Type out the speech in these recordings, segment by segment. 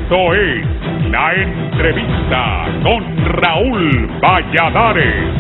Esto es La Entrevista con Raúl Valladares.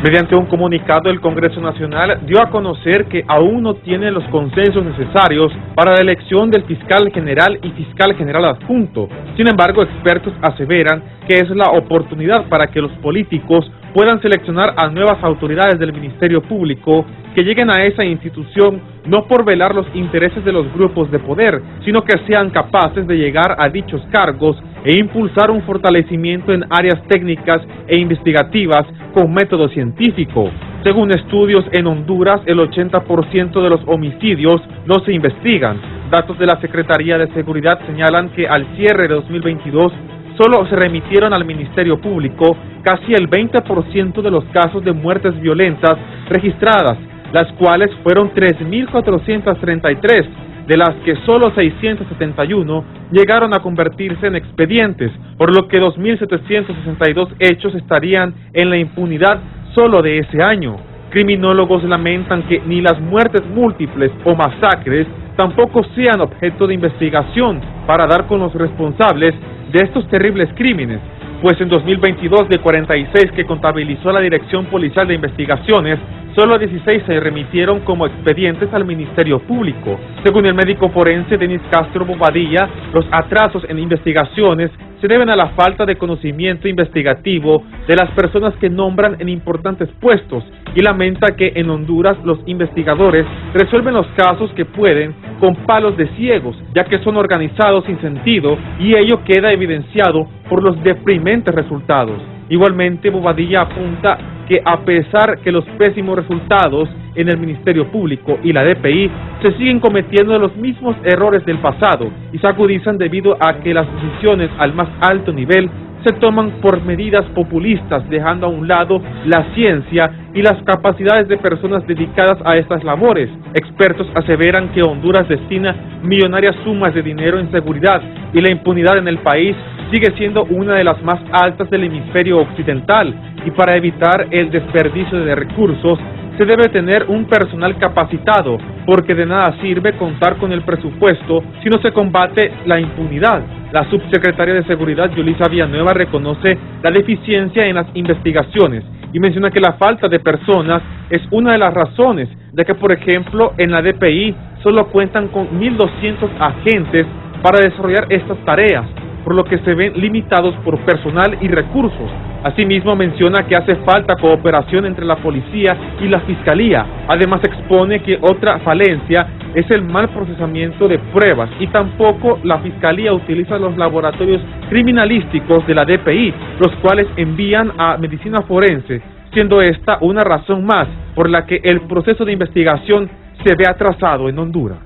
Mediante un comunicado, el Congreso Nacional dio a conocer que aún no tiene los consensos necesarios para la elección del fiscal general y fiscal general adjunto. Sin embargo, expertos aseveran que es la oportunidad para que los políticos puedan seleccionar a nuevas autoridades del Ministerio Público que lleguen a esa institución no por velar los intereses de los grupos de poder, sino que sean capaces de llegar a dichos cargos e impulsar un fortalecimiento en áreas técnicas e investigativas con método científico. Según estudios en Honduras, el 80% de los homicidios no se investigan. Datos de la Secretaría de Seguridad señalan que al cierre de 2022 solo se remitieron al Ministerio Público casi el 20% de los casos de muertes violentas registradas, las cuales fueron 3.433, de las que solo 671 llegaron a convertirse en expedientes, por lo que 2.762 hechos estarían en la impunidad solo de ese año. Criminólogos lamentan que ni las muertes múltiples o masacres tampoco sean objeto de investigación para dar con los responsables de estos terribles crímenes, pues en 2022 de 46 que contabilizó la Dirección Policial de Investigaciones, solo 16 se remitieron como expedientes al Ministerio Público. Según el médico forense Denis Castro Bobadilla, los atrasos en investigaciones se deben a la falta de conocimiento investigativo de las personas que nombran en importantes puestos y lamenta que en Honduras los investigadores resuelven los casos que pueden con palos de ciegos, ya que son organizados sin sentido y ello queda evidenciado por los deprimentes resultados. Igualmente, Bobadilla apunta que a pesar que los pésimos resultados en el Ministerio Público y la DPI se siguen cometiendo los mismos errores del pasado y se agudizan debido a que las decisiones al más alto nivel se toman por medidas populistas, dejando a un lado la ciencia y las capacidades de personas dedicadas a estas labores. Expertos aseveran que Honduras destina millonarias sumas de dinero en seguridad y la impunidad en el país sigue siendo una de las más altas del hemisferio occidental, y para evitar el desperdicio de recursos se debe tener un personal capacitado, porque de nada sirve contar con el presupuesto si no se combate la impunidad. La subsecretaria de Seguridad, Yulisa Villanueva, reconoce la deficiencia en las investigaciones y menciona que la falta de personas es una de las razones, ya que, por ejemplo, en la DPI solo cuentan con 1.200 agentes para desarrollar estas tareas, por lo que se ven limitados por personal y recursos. Asimismo, menciona que hace falta cooperación entre la policía y la fiscalía. Además, expone que otra falencia es el mal procesamiento de pruebas y tampoco la fiscalía utiliza los laboratorios criminalísticos de la DPI, los cuales envían a medicina forense, siendo esta una razón más por la que el proceso de investigación se ve atrasado en Honduras.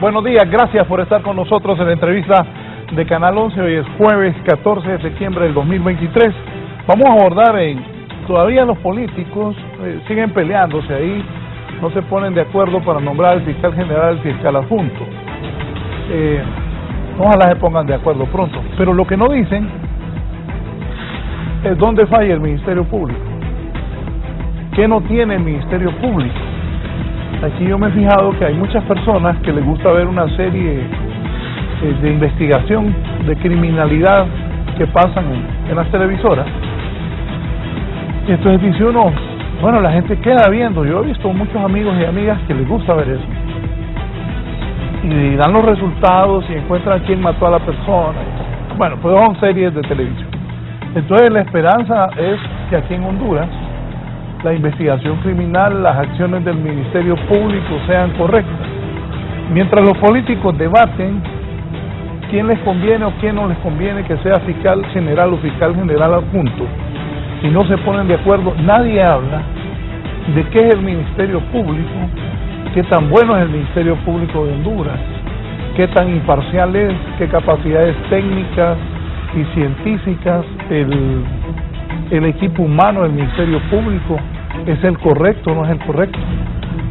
Buenos días, gracias por estar con nosotros en la entrevista de Canal 11. Hoy es jueves 14 de septiembre del 2023. Vamos a abordar todavía los políticos siguen peleándose ahí, no se ponen de acuerdo para nombrar al fiscal general y al fiscal adjunto. Ojalá se pongan de acuerdo pronto, pero lo que no dicen es dónde falla el Ministerio Público, qué no tiene el Ministerio Público. Aquí yo me he fijado que hay muchas personas que les gusta ver una serie de investigación de criminalidad que pasan en las televisoras. Y entonces dice uno, bueno, la gente queda viendo. Yo he visto muchos amigos y amigas que les gusta ver eso. Y dan los resultados y encuentran quién mató a la persona. Bueno, pues son series de televisión. Entonces la esperanza es que aquí en Honduras la investigación criminal, las acciones del Ministerio Público sean correctas. Mientras los políticos debaten quién les conviene o quién no les conviene que sea fiscal general o fiscal general adjunto, y no se ponen de acuerdo. Nadie habla de qué es el Ministerio Público, qué tan bueno es el Ministerio Público de Honduras, qué tan imparcial es, qué capacidades técnicas y científicas el equipo humano del Ministerio Público, es el correcto o no es el correcto.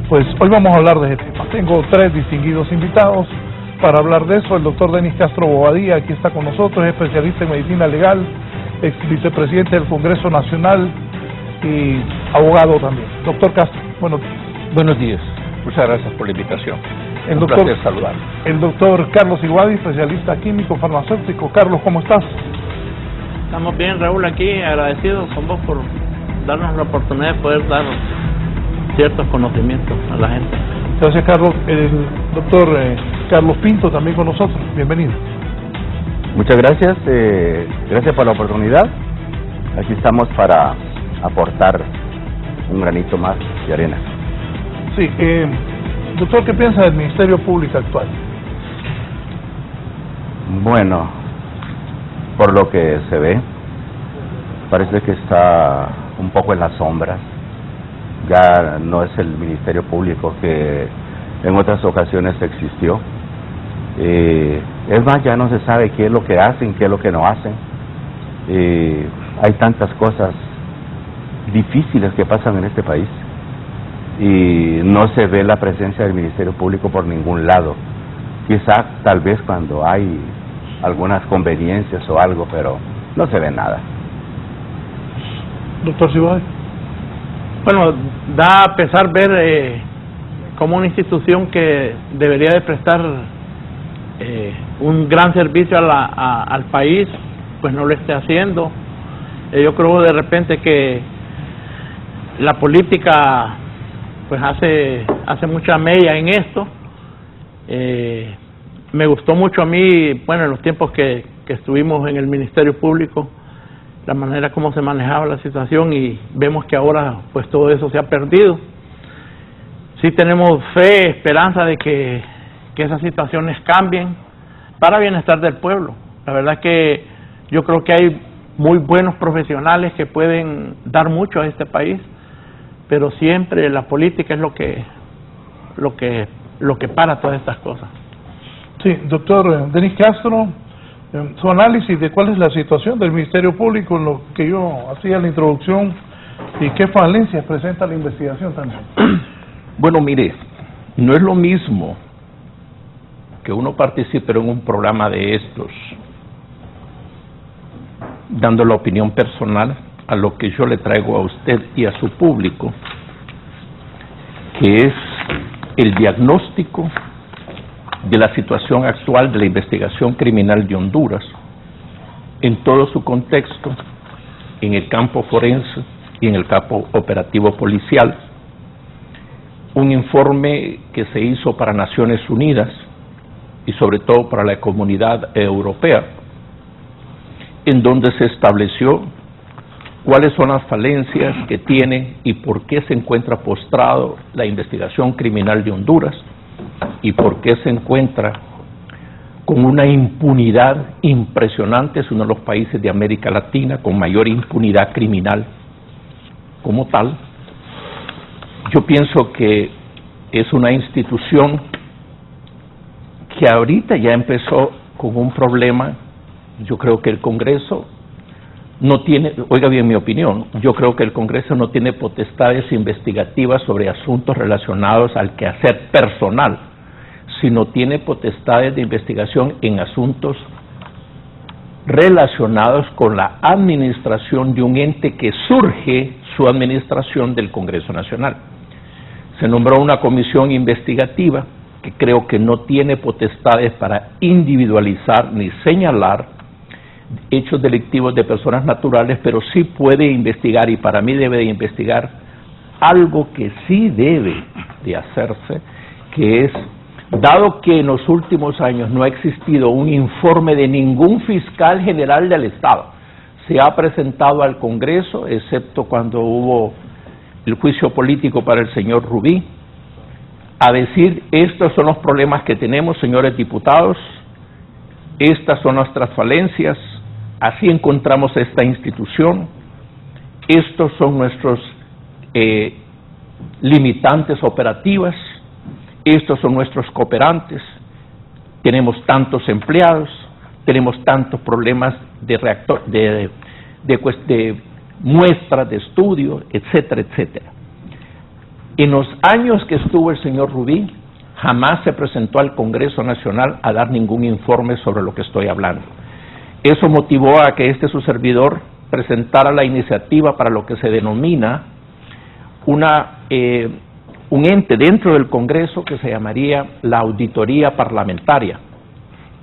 Pues hoy vamos a hablar de ese tema. Tengo 3 distinguidos invitados para hablar de eso. El doctor Denis Castro Bobadilla, aquí está con nosotros, es especialista en medicina legal, ex vicepresidente del Congreso Nacional y abogado también. Doctor Castro, buenos días. Buenos días, muchas gracias por la invitación. El Un doctor, placer saludarlo. El doctor Carlos Iguadi, especialista químico farmacéutico. Carlos, ¿cómo estás? Estamos bien, Raúl, aquí agradecidos con vos por darnos la oportunidad de poder dar ciertos conocimientos a la gente. Gracias, Carlos. El doctor Carlos Pinto también con nosotros. Bienvenido. Muchas gracias, gracias por la oportunidad. Aquí estamos para aportar un granito más de arena. Sí, doctor, ¿qué piensa del Ministerio Público actual? Bueno, por lo que se ve, parece que está un poco en las sombras. Ya no es el Ministerio Público que en otras ocasiones existió. Es más, ya no se sabe qué es lo que hacen, qué es lo que no hacen. Hay tantas cosas difíciles que pasan en este país y no se ve la presencia del Ministerio Público por ningún lado. Quizá tal vez cuando hay algunas conveniencias o algo, pero no se ve nada. Doctor Cibay. Bueno, da pesar ver como una institución que debería de prestar un gran servicio al país, pues no lo esté haciendo. Yo creo de repente que la política pues hace mucha mella en esto. Me gustó mucho a mí, bueno, en los tiempos que estuvimos en el Ministerio Público, la manera como se manejaba la situación, y vemos que ahora pues todo eso se ha perdido. Sí tenemos fe, esperanza de que esas situaciones cambien para bienestar del pueblo. La verdad que yo creo que hay muy buenos profesionales que pueden dar mucho a este país, pero siempre la política es lo que para todas estas cosas. Sí, doctor Denis Castro, su análisis de cuál es la situación del Ministerio Público, en lo que yo hacía la introducción, y qué falencias presenta la investigación también. Bueno, mire, no es lo mismo que uno participe en un programa de estos, dando la opinión personal, a lo que yo le traigo a usted y a su público, que es el diagnóstico de la situación actual de la investigación criminal de Honduras, en todo su contexto, en el campo forense y en el campo operativo policial. Un informe que se hizo para Naciones Unidas y sobre todo para la Comunidad Europea, en donde se estableció cuáles son las falencias que tiene y por qué se encuentra postrado la investigación criminal de Honduras y por qué se encuentra con una impunidad impresionante. Es uno de los países de América Latina con mayor impunidad criminal como tal. Yo pienso que es una institución que ahorita ya empezó con un problema. Yo creo que el Congreso no tiene, oiga bien mi opinión, yo creo que el Congreso no tiene potestades investigativas sobre asuntos relacionados al quehacer personal, sino tiene potestades de investigación en asuntos relacionados con la administración de un ente que surge su administración del Congreso Nacional. Se nombró una comisión investigativa que creo que no tiene potestades para individualizar ni señalar hechos delictivos de personas naturales, pero sí puede investigar, y para mí debe de investigar algo que sí debe de hacerse, que es, dado que en los últimos años no ha existido un informe de ningún fiscal general del Estado, se ha presentado al Congreso, excepto cuando hubo el juicio político para el señor Rubí, a decir, estos son los problemas que tenemos, señores diputados, estas son nuestras falencias, así encontramos esta institución, estos son nuestros limitantes operativas, estos son nuestros cooperantes, tenemos tantos empleados, tenemos tantos problemas de muestras de estudio, etcétera, etcétera. En los años que estuvo el señor Rubí, jamás se presentó al Congreso Nacional a dar ningún informe sobre lo que estoy hablando. Eso motivó a que su servidor presentara la iniciativa para lo que se denomina un ente dentro del Congreso que se llamaría la auditoría parlamentaria,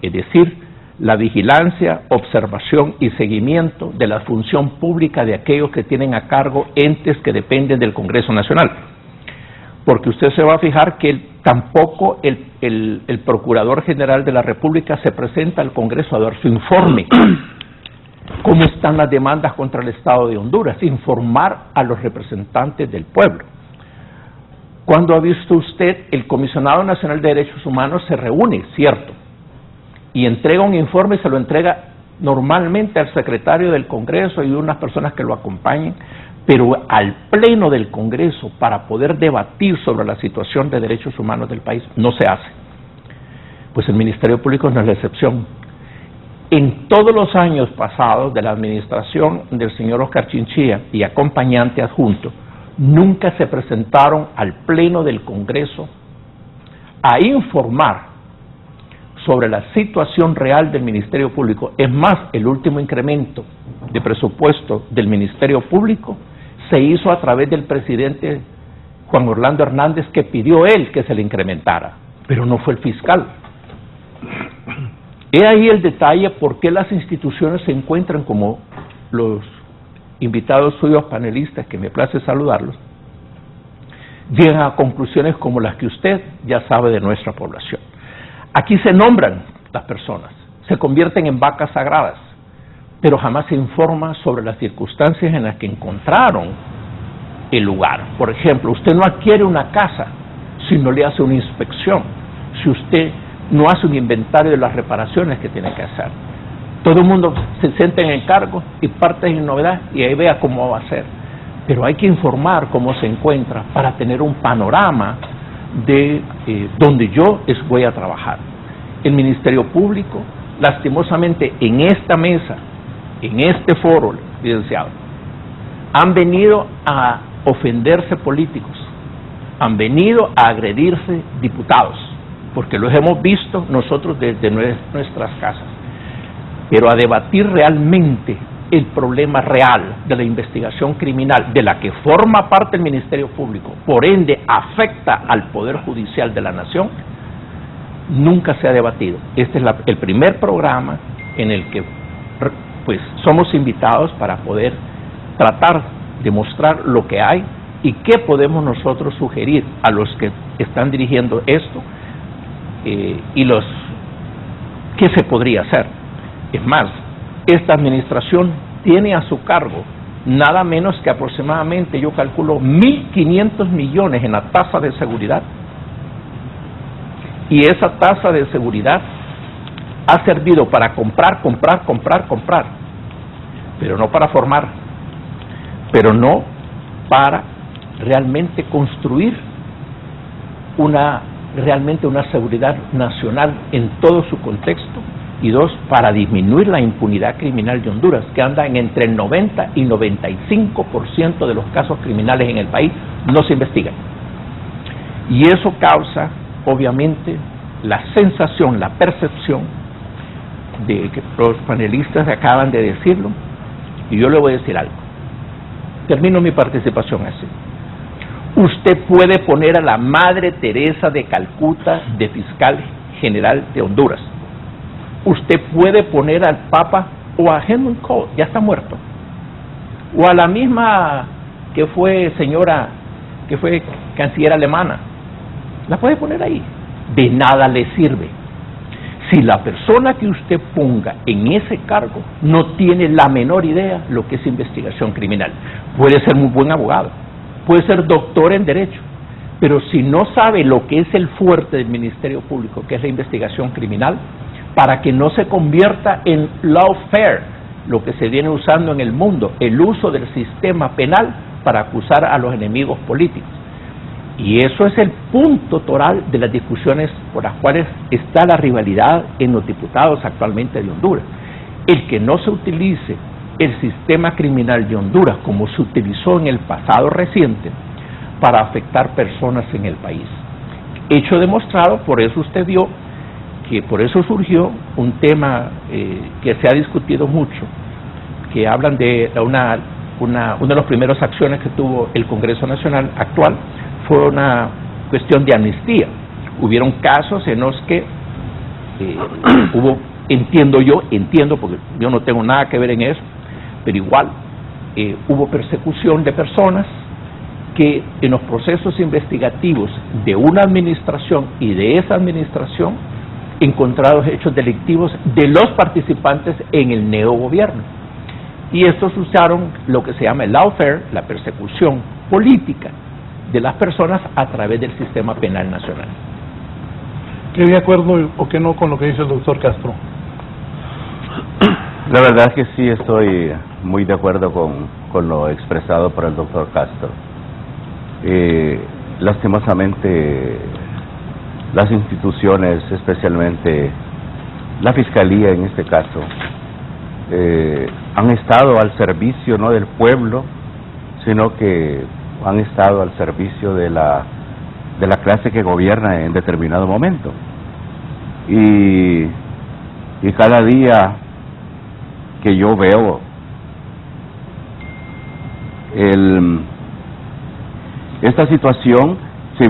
es decir, la vigilancia, observación y seguimiento de la función pública de aquellos que tienen a cargo entes que dependen del Congreso Nacional. Porque usted se va a fijar que tampoco el Procurador General de la República se presenta al Congreso a dar su informe. ¿Cómo están las demandas contra el Estado de Honduras? Informar a los representantes del pueblo. ¿Cuándo ha visto usted el Comisionado Nacional de Derechos Humanos se reúne, cierto, y entrega un informe y se lo entrega normalmente al secretario del Congreso y unas personas que lo acompañen, pero al Pleno del Congreso para poder debatir sobre la situación de derechos humanos del país no se hace? Pues el Ministerio Público no es la excepción. En todos los años pasados de la administración del señor Oscar Chinchilla y acompañante adjunto, nunca se presentaron al Pleno del Congreso a informar sobre la situación real del Ministerio Público. Es más, el último incremento de presupuesto del Ministerio Público se hizo a través del presidente Juan Orlando Hernández, que pidió él que se le incrementara, pero no fue el fiscal. He ahí el detalle por qué las instituciones se encuentran, como los invitados suyos panelistas, que me place saludarlos, llegan a conclusiones como las que usted ya sabe de nuestra población. Aquí se nombran las personas, se convierten en vacas sagradas, pero jamás se informa sobre las circunstancias en las que encontraron el lugar. Por ejemplo, usted no adquiere una casa si no le hace una inspección, si usted no hace un inventario de las reparaciones que tiene que hacer. Todo el mundo se sienta en el cargo y parte en novedad y ahí vea cómo va a ser. Pero hay que informar cómo se encuentra para tener un panorama de donde yo voy a trabajar. El Ministerio Público, lastimosamente, en esta mesa, en este foro, licenciado, han venido a ofenderse políticos, han venido a agredirse diputados, porque los hemos visto nosotros desde nuestras casas, pero a debatir realmente el problema real de la investigación criminal, de la que forma parte el Ministerio Público, por ende afecta al Poder Judicial de la Nación, nunca se ha debatido. Este es el primer programa en el que pues somos invitados para poder tratar de mostrar lo que hay y qué podemos nosotros sugerir a los que están dirigiendo esto y los qué se podría hacer. Es más, esta administración tiene a su cargo nada menos que aproximadamente, yo calculo, 1.500 millones en la tasa de seguridad. Y esa tasa de seguridad ha servido para comprar, pero no para formar, pero no para realmente construir realmente una seguridad nacional en todo su contexto, y dos, para disminuir la impunidad criminal de Honduras, que anda en entre el 90 y 95% de los casos criminales en el país no se investigan. Y eso causa, obviamente, la sensación, la percepción de que los panelistas acaban de decirlo, y yo le voy a decir algo. Termino mi participación así. Usted puede poner a la Madre Teresa de Calcuta de fiscal general de Honduras. Usted puede poner al Papa o a Helmut Kohl, ya está muerto, o a la misma que fue canciller alemana, la puede poner ahí. De nada le sirve si la persona que usted ponga en ese cargo no tiene la menor idea lo que es investigación criminal. Puede ser muy buen abogado, puede ser doctor en Derecho, pero si no sabe lo que es el fuerte del Ministerio Público, que es la investigación criminal, para que no se convierta en lawfare, lo que se viene usando en el mundo, el uso del sistema penal para acusar a los enemigos políticos. Y eso es el punto toral de las discusiones por las cuales está la rivalidad en los diputados actualmente de Honduras. El que no se utilice el sistema criminal de Honduras como se utilizó en el pasado reciente para afectar personas en el país. Hecho demostrado, por eso usted vio que por eso surgió un tema que se ha discutido mucho, que hablan de una de las primeras acciones que tuvo el Congreso Nacional actual, fue una cuestión de amnistía. Hubieron casos en los que hubo, entiendo porque yo no tengo nada que ver en eso, pero igual hubo persecución de personas que en los procesos investigativos de una administración y de esa administración encontrados hechos delictivos de los participantes en el neogobierno. Y estos usaron lo que se llama el lawfare, la persecución política de las personas a través del sistema penal nacional. ¿Qué de acuerdo o qué no con lo que dice el doctor Castro? La verdad es que sí estoy muy de acuerdo con lo expresado por el doctor Castro. Lastimosamente, las instituciones, especialmente la Fiscalía en este caso, han estado al servicio no del pueblo, sino que han estado al servicio de la clase que gobierna en determinado momento. Y cada día que yo veo esta situación se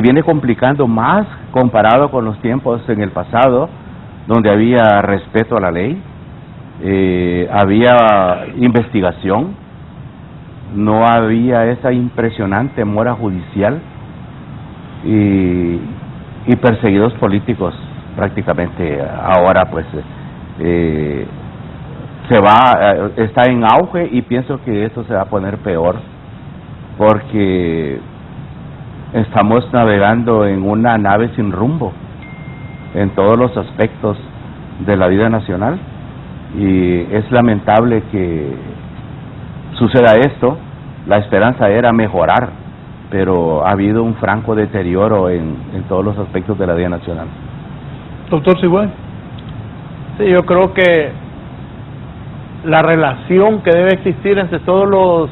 viene complicando más comparado con los tiempos en el pasado, donde había respeto a la ley, había investigación, no había esa impresionante mora judicial y perseguidos políticos prácticamente. Ahora pues está en auge, y pienso que esto se va a poner peor porque estamos navegando en una nave sin rumbo en todos los aspectos de la vida nacional, y es lamentable que suceda esto. La esperanza era mejorar, pero ha habido un franco deterioro en todos los aspectos de la vida nacional. Doctor Sigüey. Sí, yo creo que la relación que debe existir entre todos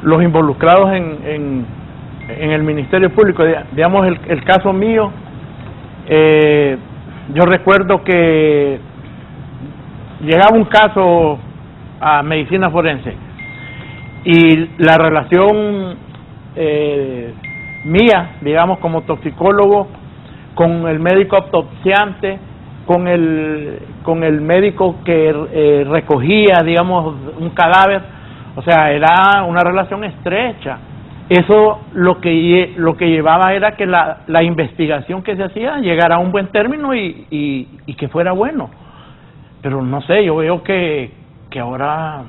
los involucrados en el Ministerio Público, digamos el caso mío, yo recuerdo que llegaba un caso a medicina forense y la relación mía, digamos como toxicólogo, con el médico autopsiante, con el médico que recogía, digamos, un cadáver, o sea, era una relación estrecha. Eso lo que llevaba era que la investigación que se hacía llegara a un buen término y que fuera bueno. Pero no sé, yo veo que ahora,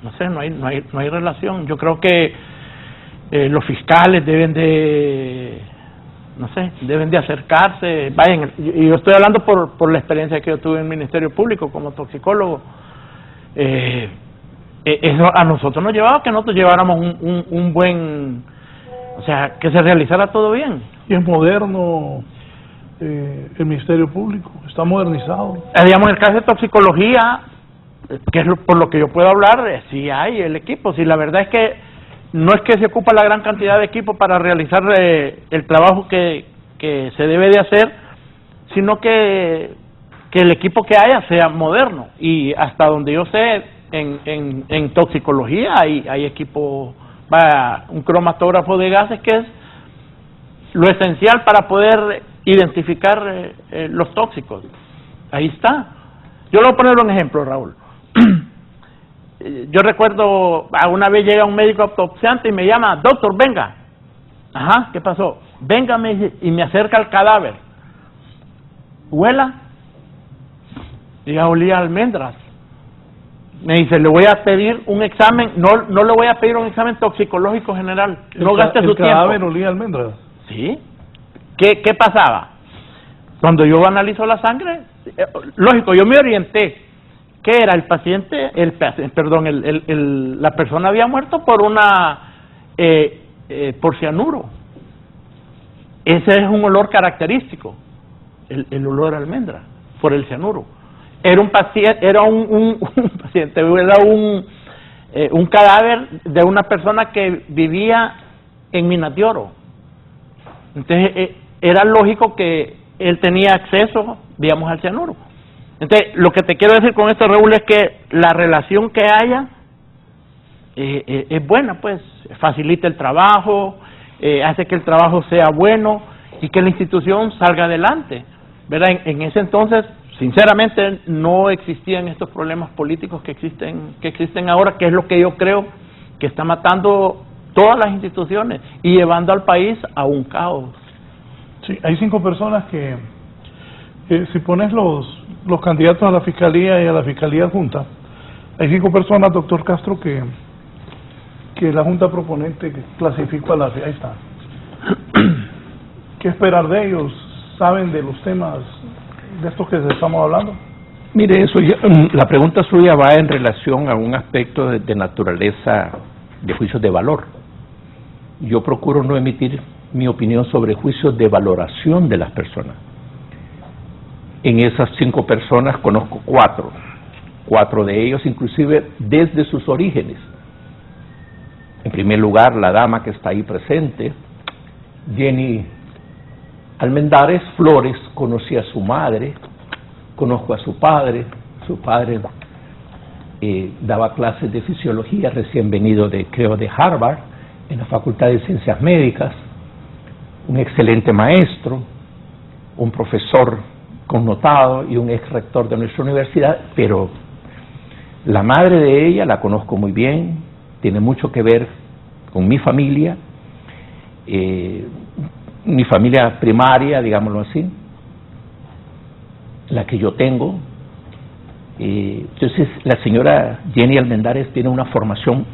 no sé, no hay relación. Yo creo que los fiscales deben de acercarse. Vayan, y yo estoy hablando por la experiencia que yo tuve en el Ministerio Público como toxicólogo. Eso a nosotros nos llevaba que nosotros lleváramos un buen, o sea, que se realizara todo bien. Y es moderno el Ministerio Público, está modernizado. Digamos, en el caso de toxicología, que es por lo que yo puedo hablar, sí hay el equipo. Sí, la verdad es que no es que se ocupa la gran cantidad de equipo para realizar el trabajo que se debe de hacer, sino que el equipo que haya sea moderno. Y hasta donde yo sé, en toxicología hay equipo, un cromatógrafo de gases, que es lo esencial para poder identificar los tóxicos. Ahí está. Yo le voy a poner un ejemplo, Raúl. Yo recuerdo, una vez llega un médico autopsiante y me llama: doctor, venga. Ajá, ¿qué pasó? Venga, me dice, y me acerca al cadáver. Huela. Y ya olía a almendras. Me dice: le voy a pedir un examen, no le voy a pedir un examen toxicológico general, no gaste su tiempo. ¿El cadáver olía a almendras? Sí. ¿Qué pasaba? Cuando yo analizo la sangre, lógico, yo me orienté, ¿qué era? La persona había muerto por por cianuro. Ese es un olor característico, el olor a almendra, por el cianuro. Era un paciente, era un cadáver de una persona que vivía en minas de oro. Entonces, era lógico que él tenía acceso, digamos, al cianuro. Entonces, lo que te quiero decir con esto, Raúl, es que la relación que haya es buena, pues, facilita el trabajo, hace que el trabajo sea bueno y que la institución salga adelante, ¿verdad? En ese entonces, sinceramente, no existían estos problemas políticos que existen ahora, que es lo que yo creo que está matando todas las instituciones y llevando al país a un caos. Sí, hay 5 personas que, si pones los candidatos a la Fiscalía y a la Fiscalía Adjunta, hay 5 personas, doctor Castro, que la Junta Proponente clasificó a la... Ahí está. ¿Qué esperar de ellos? ¿Saben de los temas de estos que estamos hablando? Mire, la pregunta suya va en relación a un aspecto de naturaleza de juicios de valor. Yo procuro no emitir mi opinión sobre juicios de valoración de las personas. En esas 5 personas conozco 4 de ellos inclusive desde sus orígenes. En primer lugar, la dama que está ahí presente, Jenny Almendares Flores, conocí a su madre, conozco a su padre daba clases de fisiología recién venido de Harvard, en la Facultad de Ciencias Médicas, un excelente maestro, un profesor connotado y un ex rector de nuestra universidad, pero la madre de ella la conozco muy bien, tiene mucho que ver con mi familia primaria, digámoslo así, la que yo tengo. Entonces, la señora Jenny Almendares tiene una formación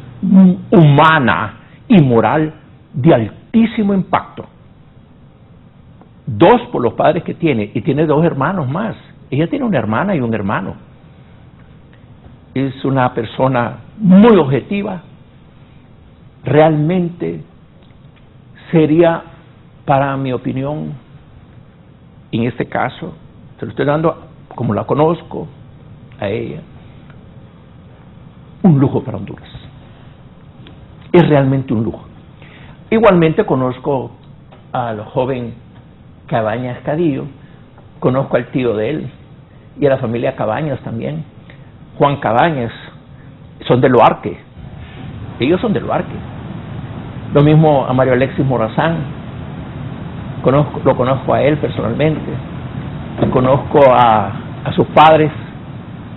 humana y moral de altísimo impacto. 2 por los padres que tiene, y tiene 2 hermanos más. Ella tiene una hermana y un hermano. Es una persona muy objetiva, realmente sería, para mi opinión, en este caso, se lo estoy dando como la conozco a ella, un lujo para Honduras. Es realmente un lujo. Igualmente conozco al joven Cabañas Cadillo, conozco al tío de él y a la familia Cabañas también. Juan Cabañas, son de Loarque, ellos son de Loarque. Lo mismo a Mario Alexis Morazán, lo conozco a él personalmente, conozco a sus padres,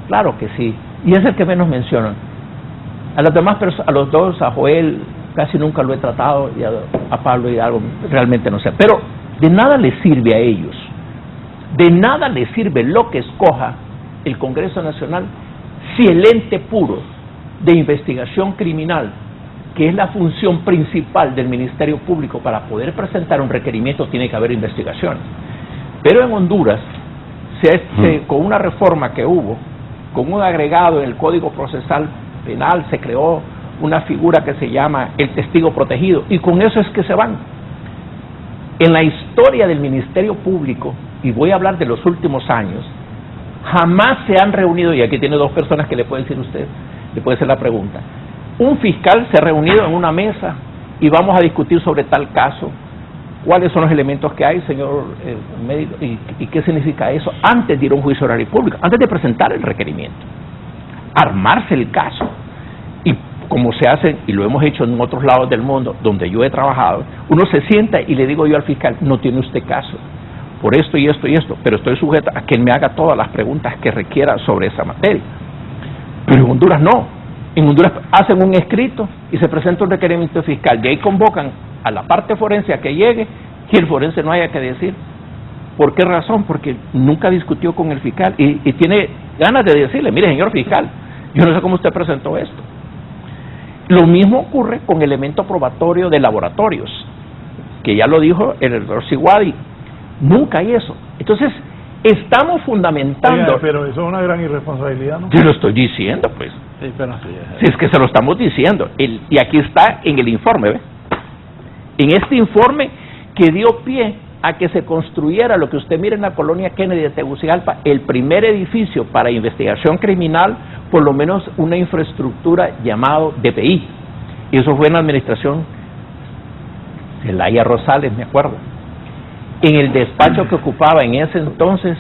claro que sí, y es el que menos mencionan. A los demás, a los 2, a Joel casi nunca lo he tratado, y a Pablo y algo realmente no sé, pero de nada les sirve a ellos, de nada les sirve lo que escoja el Congreso Nacional si el ente puro de investigación criminal, que es la función principal del Ministerio Público para poder presentar un requerimiento, tiene que haber investigación. Pero en Honduras, con una reforma que hubo, con un agregado en el Código Procesal Penal, se creó una figura que se llama el testigo protegido, y con eso es que se van. En la historia del Ministerio Público, y voy a hablar de los últimos años, jamás se han reunido, y aquí tiene 2 personas que le puede decir usted, le puede hacer la pregunta, un fiscal se ha reunido en una mesa y vamos a discutir sobre tal caso, cuáles son los elementos que hay, señor médico, y qué significa eso, antes de ir a un juicio oral y público, antes de presentar el requerimiento, armarse el caso. Y como se hace, y lo hemos hecho en otros lados del mundo donde yo he trabajado, uno se sienta y le digo yo al fiscal, no tiene usted caso, por esto y esto y esto, pero estoy sujeta a que él me haga todas las preguntas que requiera sobre esa materia. Pero en Honduras no. En Honduras hacen un escrito y se presenta un requerimiento fiscal, y ahí convocan a la parte forense a que llegue, y el forense no haya que decir. ¿Por qué razón? Porque nunca discutió con el fiscal y tiene ganas de decirle, mire señor fiscal, yo no sé cómo usted presentó esto. Lo mismo ocurre con el elemento probatorio de laboratorios, que ya lo dijo el doctor Siguadi, nunca hay eso. Entonces, Estamos fundamentando... Oiga, pero eso es una gran irresponsabilidad, ¿no? Yo lo estoy diciendo, pues. Sí, pero sí, Si es que se lo estamos diciendo. Y aquí está en el informe, ¿ve? En este informe que dio pie a que se construyera lo que usted mira en la colonia Kennedy de Tegucigalpa, el primer edificio para investigación criminal, por lo menos una infraestructura llamado DPI. Y eso fue en la administración de Laia Rosales, me acuerdo. En el despacho que ocupaba en ese entonces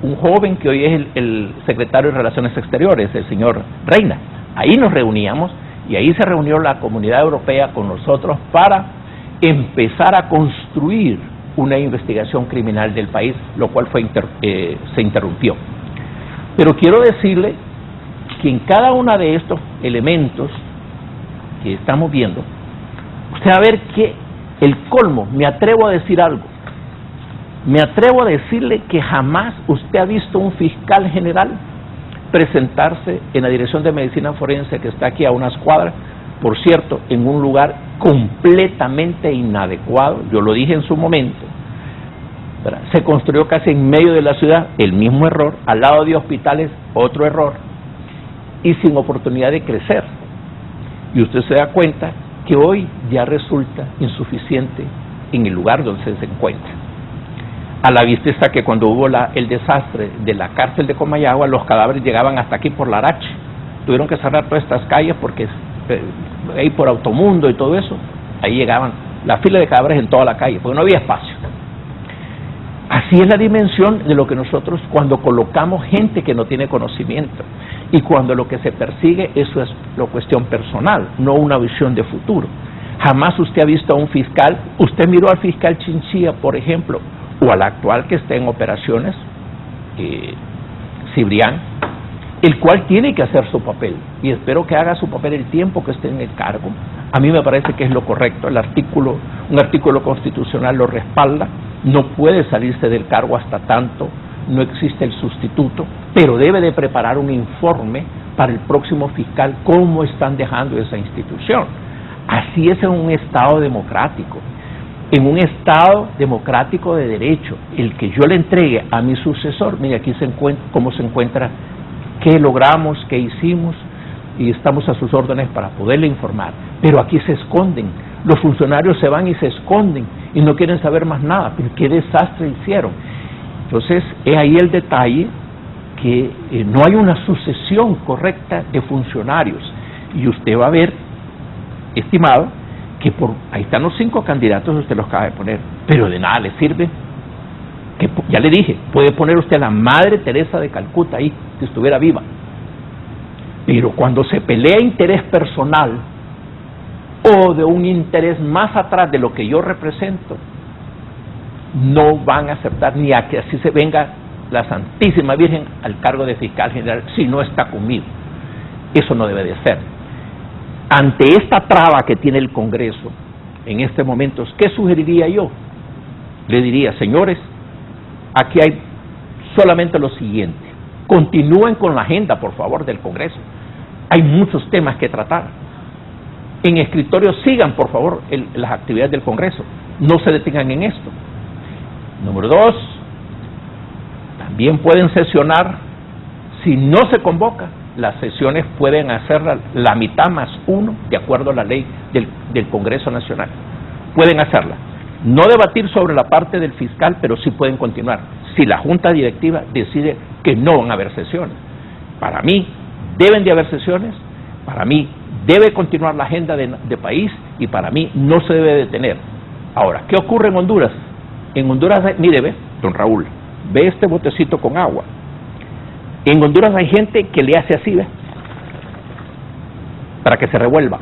un joven que hoy es el secretario de Relaciones Exteriores, el señor Reina. Ahí nos reuníamos y ahí se reunió la Comunidad Europea con nosotros para empezar a construir una investigación criminal del país, lo cual se interrumpió. Pero quiero decirle que en cada uno de estos elementos que estamos viendo, usted va a ver que el colmo, me atrevo a decir algo, me atrevo a decirle que jamás usted ha visto un fiscal general presentarse en la Dirección de Medicina Forense, que está aquí a unas cuadras, por cierto, en un lugar completamente inadecuado. Yo lo dije en su momento, ¿verdad? Se construyó casi en medio de la ciudad, el mismo error, al lado de hospitales, otro error, y sin oportunidad de crecer. Y usted se da cuenta que hoy ya resulta insuficiente en el lugar donde se encuentra. A la vista está que cuando hubo el desastre de la cárcel de Comayagua, los cadáveres llegaban hasta aquí por Larache. Tuvieron que cerrar todas estas calles porque ahí por Automundo y todo eso, ahí llegaban la fila de cadáveres en toda la calle, porque no había espacio. Así es la dimensión de lo que nosotros, cuando colocamos gente que no tiene conocimiento, y cuando lo que se persigue, eso es la cuestión personal, no una visión de futuro. Jamás usted ha visto a un fiscal, usted miró al fiscal Chinchilla, por ejemplo, o al actual que está en operaciones, Cibrián, el cual tiene que hacer su papel, y espero que haga su papel el tiempo que esté en el cargo. A mí me parece que es lo correcto, un artículo constitucional lo respalda, no puede salirse del cargo hasta tanto no existe el sustituto, pero debe de preparar un informe para el próximo fiscal cómo están dejando esa institución. Así es en un Estado democrático. En un Estado democrático de derecho, el que yo le entregue a mi sucesor, mire aquí cómo se encuentra, qué logramos, qué hicimos, y estamos a sus órdenes para poderle informar. Pero aquí se esconden, los funcionarios se van y se esconden y no quieren saber más nada, pero qué desastre hicieron. Entonces, es ahí el detalle que no hay una sucesión correcta de funcionarios, y usted va a ver, estimado, que ahí están los 5 candidatos, usted los acaba de poner, pero de nada le sirve, que ya le dije, puede poner usted a la Madre Teresa de Calcuta ahí, si estuviera viva, pero cuando se pelea interés personal, o de un interés más atrás de lo que yo represento, no van a aceptar ni a que así se venga la Santísima Virgen al cargo de fiscal general si no está conmigo. Eso no debe de ser. Ante esta traba que tiene el Congreso en este momento, ¿qué sugeriría yo? Le diría, señores, aquí hay solamente lo siguiente: continúen con la agenda, por favor, del Congreso. Hay muchos temas que tratar. En escritorio sigan, por favor, las actividades del Congreso. No se detengan en esto. Número 2, también pueden sesionar, si no se convoca, las sesiones pueden hacerla la mitad más 1, de acuerdo a la ley del Congreso Nacional. Pueden hacerla. No debatir sobre la parte del fiscal, pero sí pueden continuar. Si la Junta Directiva decide que no van a haber sesiones. Para mí, deben de haber sesiones, para mí debe continuar la agenda de país, y para mí no se debe detener. Ahora, ¿qué ocurre en Honduras? En Honduras, mire, ve, don Raúl, ve este botecito con agua. En Honduras hay gente que le hace así, ve, para que se revuelva.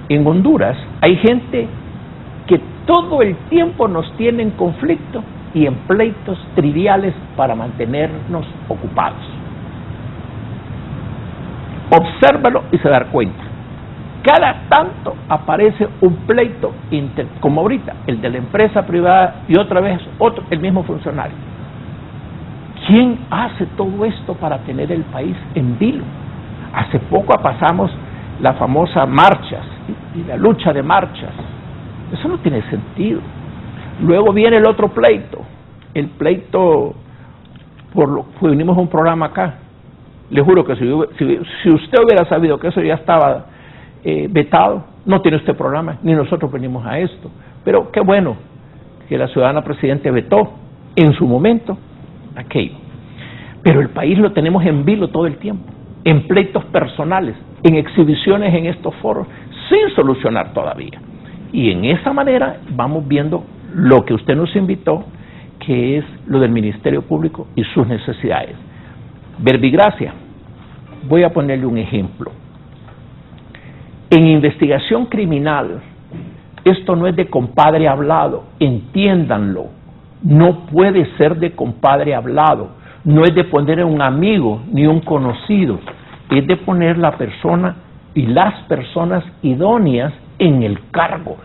En Honduras hay gente que todo el tiempo nos tiene en conflicto y en pleitos triviales para mantenernos ocupados. Obsérvalo y se da cuenta. Cada tanto aparece un pleito, como ahorita, el de la empresa privada, y otra vez otro, el mismo funcionario. ¿Quién hace todo esto para tener el país en vilo? Hace poco pasamos la famosa marchas y la lucha de marchas. Eso no tiene sentido. Luego viene el otro pleito, el pleito Vinimos a un programa acá. Le juro que si usted hubiera sabido que eso ya estaba vetado, no tiene usted programa, ni nosotros venimos a esto. Pero qué bueno que la ciudadana presidente vetó en su momento aquello. Pero el país lo tenemos en vilo todo el tiempo, en pleitos personales, en exhibiciones en estos foros, sin solucionar todavía. Y en esa manera vamos viendo lo que usted nos invitó, que es lo del Ministerio Público y sus necesidades. Verbigracia, voy a ponerle un ejemplo. En investigación criminal, esto no es de compadre hablado, entiéndanlo. No puede ser de compadre hablado, no es de poner a un amigo ni un conocido, es de poner la persona y las personas idóneas en el cargo.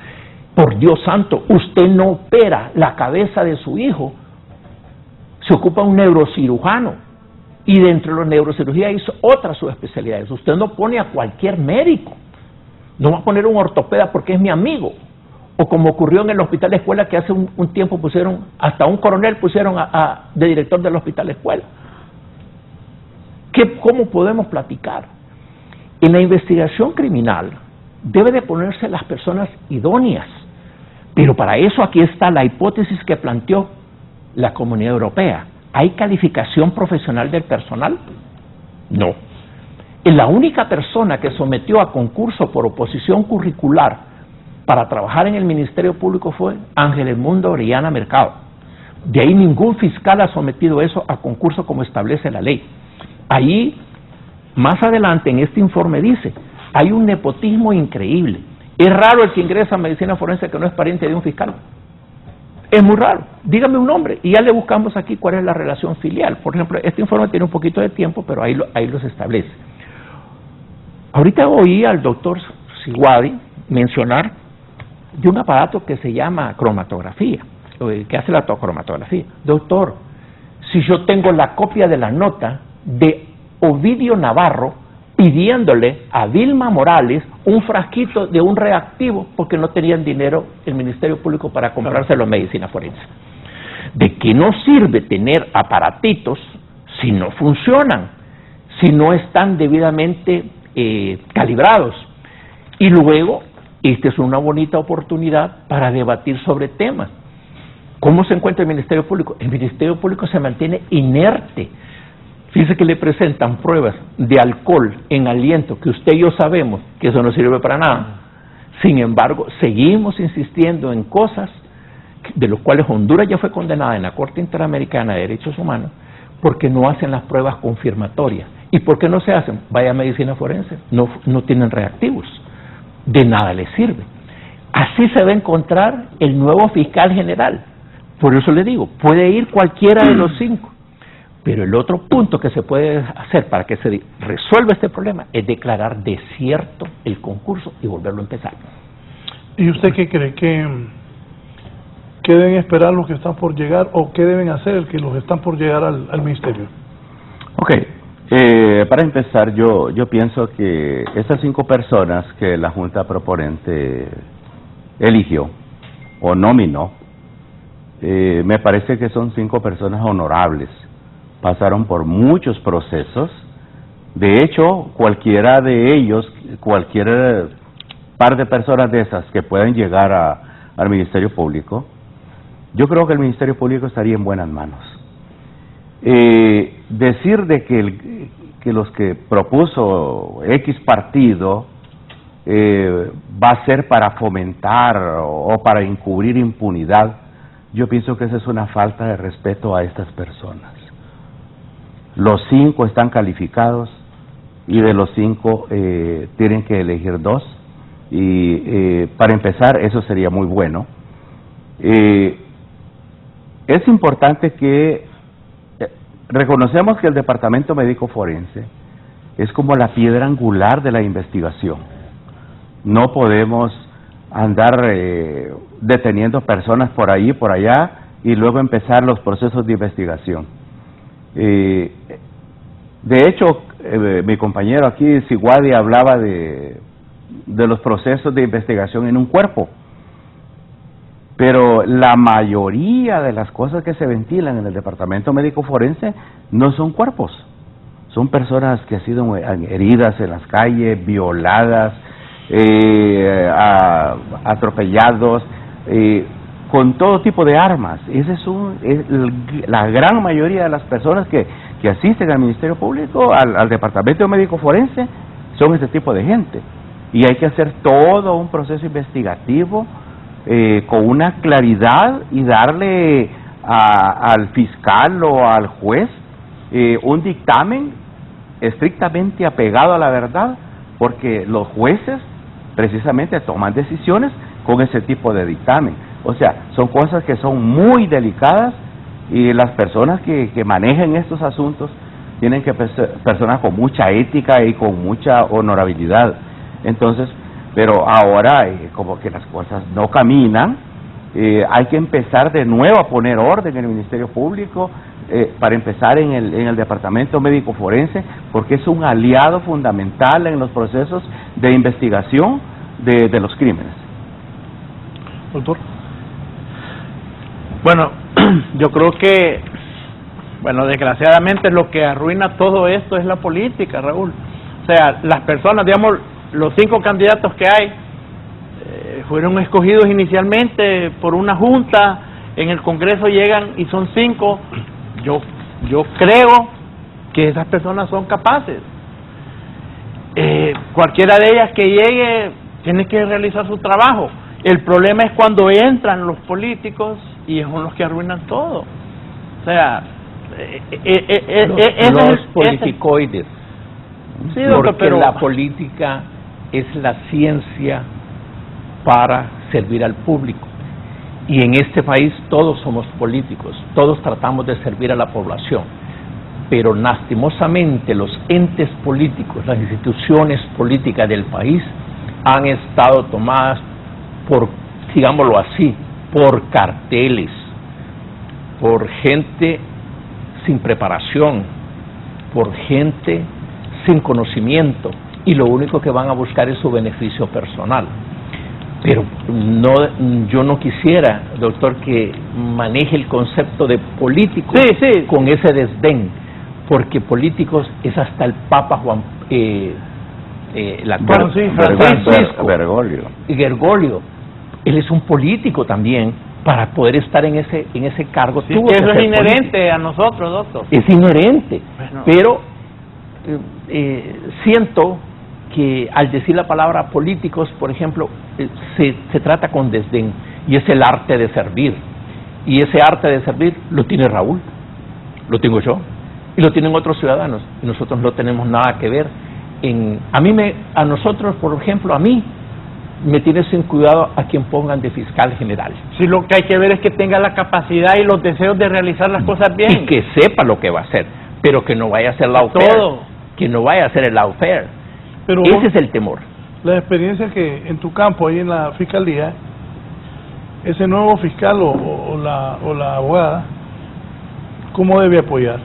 Por Dios santo, usted no opera la cabeza de su hijo, se ocupa un neurocirujano, y dentro de la neurocirugía hay otras subespecialidades. Usted no pone a cualquier médico, no va a poner un ortopeda porque es mi amigo, o como ocurrió en el hospital de escuela, que hace un tiempo pusieron, hasta un coronel pusieron de director del hospital de escuela. ¿Cómo podemos platicar? En la investigación criminal debe de ponerse las personas idóneas, pero para eso aquí está la hipótesis que planteó la Comunidad Europea. ¿Hay calificación profesional del personal? No. La única persona que sometió a concurso por oposición curricular para trabajar en el Ministerio Público fue Ángel Edmundo Orellana Mercado. De ahí ningún fiscal ha sometido eso a concurso como establece la ley. Ahí, más adelante en este informe dice, hay un nepotismo increíble. Es raro el que ingresa a medicina forense que no es pariente de un fiscal. Es muy raro. Dígame un nombre y ya le buscamos aquí cuál es la relación filial. Por ejemplo, este informe tiene un poquito de tiempo, pero ahí los establece. Ahorita oí al doctor Siguadi mencionar de un aparato que se llama cromatografía, que hace la cromatografía. Doctor, si yo tengo la copia de la nota de Ovidio Navarro pidiéndole a Vilma Morales un frasquito de un reactivo porque no tenían dinero el Ministerio Público para comprárselo a medicina forense. ¿De qué nos sirve tener aparatitos si no funcionan, si no están debidamente calibrados? Y luego, esta es una bonita oportunidad para debatir sobre temas. ¿Cómo se encuentra el Ministerio Público? El Ministerio Público se mantiene inerte. Fíjese que le presentan pruebas de alcohol en aliento, que usted y yo sabemos que eso no sirve para nada. Sin embargo, seguimos insistiendo en cosas de las cuales Honduras ya fue condenada en la Corte Interamericana de Derechos Humanos, porque no hacen las pruebas confirmatorias. ¿Y por qué no se hacen? Vaya a medicina forense, no tienen reactivos. De nada les sirve. Así se va a encontrar el nuevo fiscal general. Por eso le digo, puede ir cualquiera de los 5. Pero el otro punto que se puede hacer para que se resuelva este problema es declarar desierto el concurso y volverlo a empezar. ¿Y usted qué cree? ¿Qué deben esperar los que están por llegar o qué deben hacer los que están por llegar al ministerio? Ok. Para empezar, yo pienso que esas 5 personas que la Junta Proponente eligió o nominó, me parece que son 5 personas honorables. Pasaron por muchos procesos. De hecho, cualquiera de ellos, cualquier par de personas de esas que puedan llegar al Ministerio Público, yo creo que el Ministerio Público estaría en buenas manos. Decir de que los que propuso X partido va a ser para fomentar o para encubrir impunidad, yo pienso que esa es una falta de respeto a estas personas. Los 5 están calificados y de los 5 tienen que elegir 2 y para empezar eso sería muy bueno. Es importante que reconocemos que el Departamento Médico Forense es como la piedra angular de la investigación. No podemos andar deteniendo personas por ahí y por allá y luego empezar los procesos de investigación. De hecho, mi compañero aquí, Siguadi, hablaba de los procesos de investigación en un cuerpo. pero la mayoría de las cosas que se ventilan en el departamento médico forense no son cuerpos, son personas que han sido heridas en las calles, violadas, atropellados, con todo tipo de armas. Ese es la gran mayoría de las personas que asisten al Ministerio Público, al Departamento Médico Forense, son ese tipo de gente. Y hay que hacer todo un proceso investigativo con una claridad y darle al fiscal o al juez un dictamen estrictamente apegado a la verdad, porque los jueces precisamente toman decisiones con ese tipo de dictamen. O sea, son cosas que son muy delicadas y las personas que manejen estos asuntos tienen que ser personas con mucha ética y con mucha honorabilidad. Entonces, pero ahora como que las cosas no caminan, hay que empezar de nuevo a poner orden en el Ministerio Público, para empezar en el Departamento Médico Forense, porque es un aliado fundamental en los procesos de investigación de los crímenes. Doctor. Bueno, yo creo que, desgraciadamente lo que arruina todo esto es la política, Raúl. O sea, las personas, digamos, los 5 candidatos que hay fueron escogidos inicialmente por una junta, en el Congreso llegan y son 5. Yo creo que esas personas son capaces. Cualquiera de ellas que llegue tiene que realizar su trabajo. El problema es cuando entran los políticos y son los que arruinan todo. O sea, los politicoides. Sí, doctor, porque pero la política es la ciencia para servir al público. Y en este país todos somos políticos, todos tratamos de servir a la población. Pero lastimosamente los entes políticos, las instituciones políticas del país han estado tomadas por, digámoslo así, por carteles, por gente sin preparación, por gente sin conocimiento, y lo único que van a buscar es su beneficio personal. Pero yo no quisiera, doctor, que maneje el concepto de político con ese desdén, porque políticos es hasta el Papa Francisco Bergoglio. Él es un político también. Para poder estar en ese cargo, sí, que eso es inherente a nosotros, doctor. Es inherente, pero siento que al decir la palabra políticos, por ejemplo, se trata con desdén, y es el arte de servir. Y ese arte de servir lo tiene Raúl, lo tengo yo, y lo tienen otros ciudadanos, y nosotros no tenemos nada que ver. A nosotros, por ejemplo, a mí, me tiene sin cuidado a quien pongan de fiscal general. Sí, lo que hay que ver es que tenga la capacidad y los deseos de realizar las cosas bien. Y que sepa lo que va a hacer, pero que no vaya a hacer que no vaya a hacer el lawfare. Pero ese es el temor. La experiencia que en tu campo, ahí en la fiscalía, ese nuevo fiscal o la abogada, ¿cómo debe apoyar?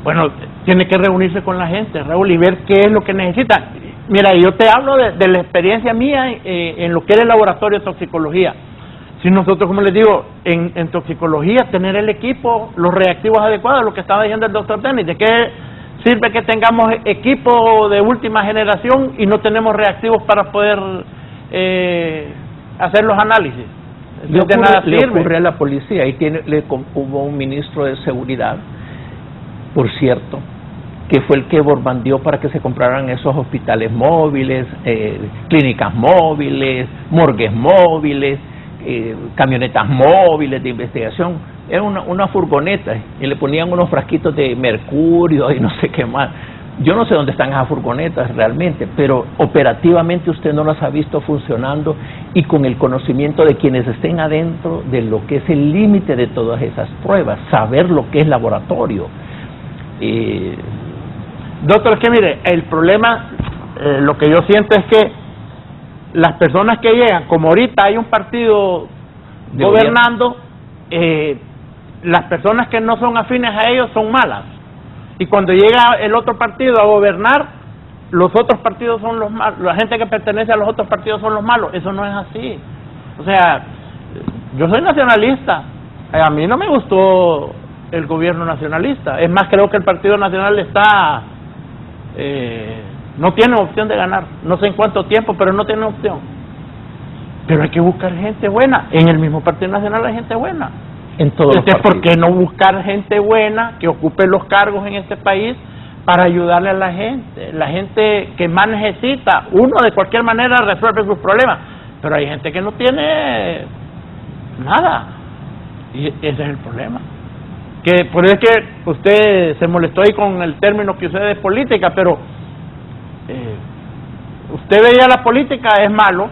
Bueno, tiene que reunirse con la gente, Raúl, y ver qué es lo que necesita. Mira, yo te hablo de la experiencia mía en lo que es el laboratorio de toxicología. Si nosotros, como les digo, en toxicología, tener el equipo, los reactivos adecuados, lo que estaba diciendo el doctor Denis, ¿de qué sirve que tengamos equipo de última generación y no tenemos reactivos para poder hacer los análisis? Le ocurre a la policía. Ahí hubo un ministro de seguridad, por cierto, que fue el que borbandeó para que se compraran esos hospitales móviles, clínicas móviles, morgues móviles, camionetas móviles de investigación. Era una furgoneta y le ponían unos frasquitos de mercurio y no sé qué más. Yo no sé dónde están esas furgonetas realmente, pero operativamente usted no las ha visto funcionando, y con el conocimiento de quienes estén adentro de lo que es el límite de todas esas pruebas, saber lo que es laboratorio. Doctor, es que mire, el problema, lo que yo siento es que las personas que llegan, como ahorita hay un partido gobernando, las personas que no son afines a ellos son malas, y cuando llega el otro partido a gobernar, los otros partidos son los malos, la gente que pertenece a los otros partidos son los malos. Eso no es así. O sea, Yo soy nacionalista. A mí no me gustó el gobierno nacionalista. Es más, creo que el Partido Nacional está no tiene opción de ganar. No sé en cuánto tiempo, pero no tiene opción. Pero hay que buscar gente buena. En el mismo Partido Nacional hay gente buena. En todos los Entonces, ¿por partidos. qué no buscar gente buena que ocupe los cargos en este país para ayudarle a la gente? La gente que más necesita, uno de cualquier manera resuelve sus problemas, pero hay gente que no tiene nada. Y ese es el problema. Que por eso es que usted se molestó ahí con el término que usted de política, pero usted veía la política es malo.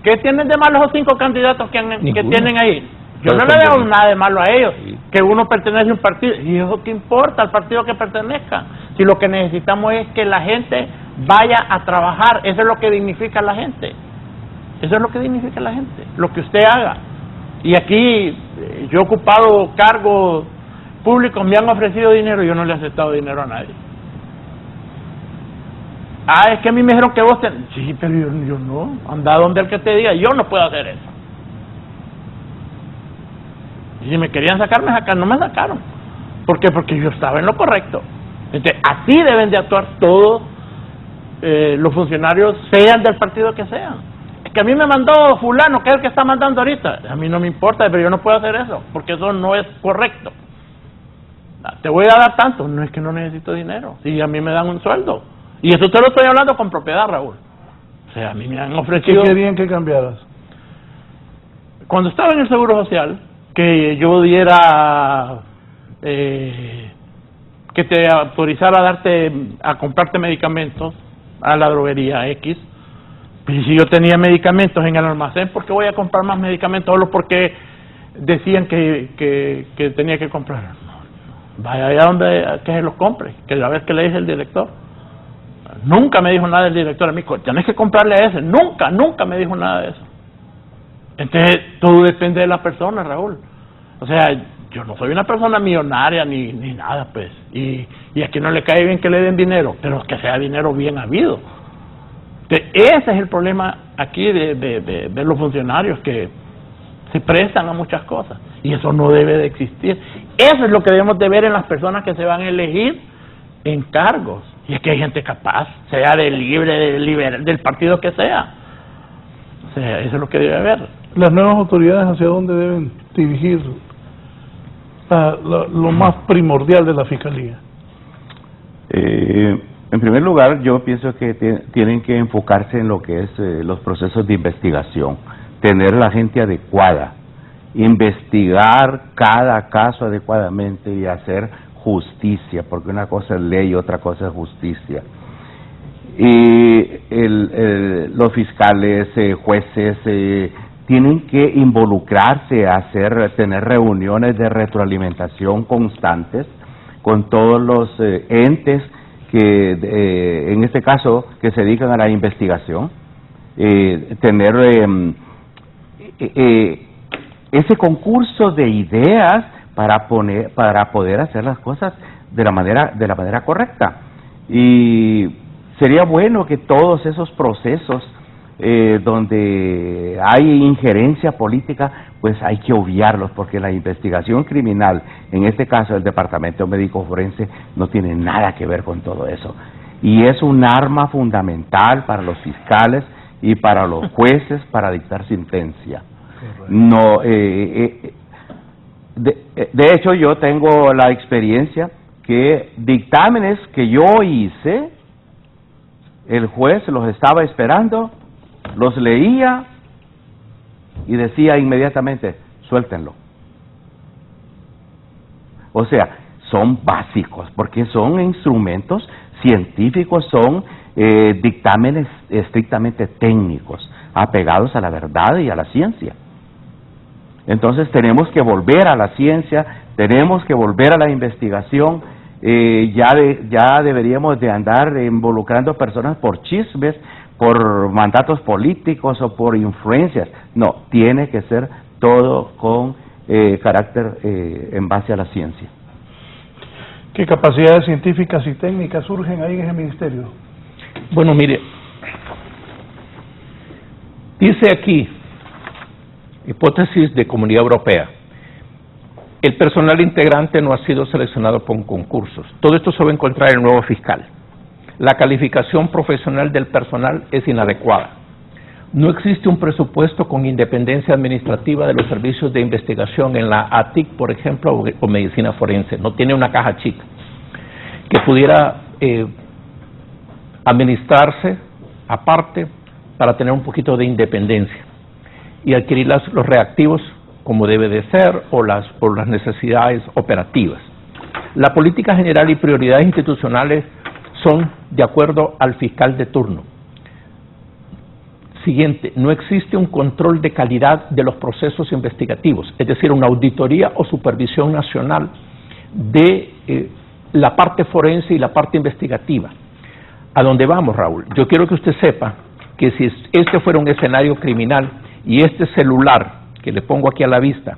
¿Qué tienen de malo esos 5 candidatos que tienen ahí? Yo no le veo nada de malo a ellos, que uno pertenece a un partido. ¿Y eso qué importa, al partido que pertenezca? Si lo que necesitamos es que la gente vaya a trabajar, eso es lo que dignifica a la gente. Eso es lo que dignifica a la gente, lo que usted haga. Y aquí yo he ocupado cargos públicos, me han ofrecido dinero, yo no le he aceptado dinero a nadie. Es que a mí me dijeron que vos sí, pero yo no, anda donde el que te diga, yo no puedo hacer eso. Y si me querían sacar, me sacaron, no me sacaron. ¿Por qué? Porque yo estaba en lo correcto. Entonces, así deben de actuar todos los funcionarios, sean del partido que sean. Es que a mí me mandó fulano, que es el que está mandando ahorita. A mí no me importa, pero yo no puedo hacer eso, porque eso no es correcto. Te voy a dar tanto, no es que no necesito dinero, si a mí me dan un sueldo. Y eso te lo estoy hablando con propiedad, Raúl. O sea, a mí me han ofrecido... ¿Qué querían que cambiaras? Cuando estaba en el Seguro Social, que yo diera... que te autorizara a comprarte medicamentos a la droguería X. Y si yo tenía medicamentos en el almacén, ¿por qué voy a comprar más medicamentos? Solo porque decían que tenía que comprar. Vaya allá donde que se los compre, que a ver qué le dice el director. Nunca me dijo nada el director a mí, tienes que comprarle a ese. Nunca me dijo nada de eso. Entonces, todo depende de la persona, Raúl. O sea, yo no soy una persona millonaria ni nada, pues. Y a quien no le cae bien que le den dinero, pero que sea dinero bien habido. Entonces, ese es el problema aquí de los funcionarios, que se prestan a muchas cosas. Y eso no debe de existir. Eso es lo que debemos de ver en las personas que se van a elegir en cargos. Y es que hay gente capaz, sea del liberal, del partido que sea. O sea, eso es lo que debe haber. Las nuevas autoridades, ¿hacia dónde deben dirigir lo más primordial de la Fiscalía? En primer lugar, yo pienso que tienen que enfocarse en lo que es los procesos de investigación, tener la gente adecuada, investigar cada caso adecuadamente y hacer justicia, porque una cosa es ley y otra cosa es justicia. Y los fiscales, jueces, tienen que involucrarse a tener reuniones de retroalimentación constantes con todos los entes que, en este caso, que se dedican a la investigación, tener ese concurso de ideas para poder hacer las cosas de la manera correcta. Y sería bueno que todos esos procesos donde hay injerencia política, pues hay que obviarlos, porque la investigación criminal, en este caso el Departamento Médico Forense, no tiene nada que ver con todo eso. Y es un arma fundamental para los fiscales y para los jueces para dictar sentencia. No, de hecho, yo tengo la experiencia que dictámenes que yo hice, el juez los estaba esperando, los leía y decía inmediatamente, suéltenlo. O sea, son básicos, porque son instrumentos científicos, son dictámenes estrictamente técnicos, apegados a la verdad y a la ciencia. Entonces tenemos que volver a la ciencia, tenemos que volver a la investigación. Ya deberíamos de andar involucrando personas por chismes, por mandatos políticos o por influencias. No, tiene que ser todo con carácter en base a la ciencia. ¿Qué capacidades científicas y técnicas surgen ahí en ese ministerio? Bueno, mire, dice aquí hipótesis de Comunidad Europea. El personal integrante no ha sido seleccionado por concursos. Todo esto se va a encontrar en el nuevo fiscal. La calificación profesional del personal es inadecuada. No existe un presupuesto con independencia administrativa de los servicios de investigación en la ATIC, por ejemplo, o medicina forense. No tiene una caja chica que pudiera administrarse aparte para tener un poquito de independencia y adquirir los reactivos como debe de ser o las necesidades operativas. La política general y prioridades institucionales son de acuerdo al fiscal de turno. Siguiente, no existe un control de calidad de los procesos investigativos, es decir, una auditoría o supervisión nacional de la parte forense y la parte investigativa. ¿A dónde vamos, Raúl? Yo quiero que usted sepa que si este fuera un escenario criminal y este celular que le pongo aquí a la vista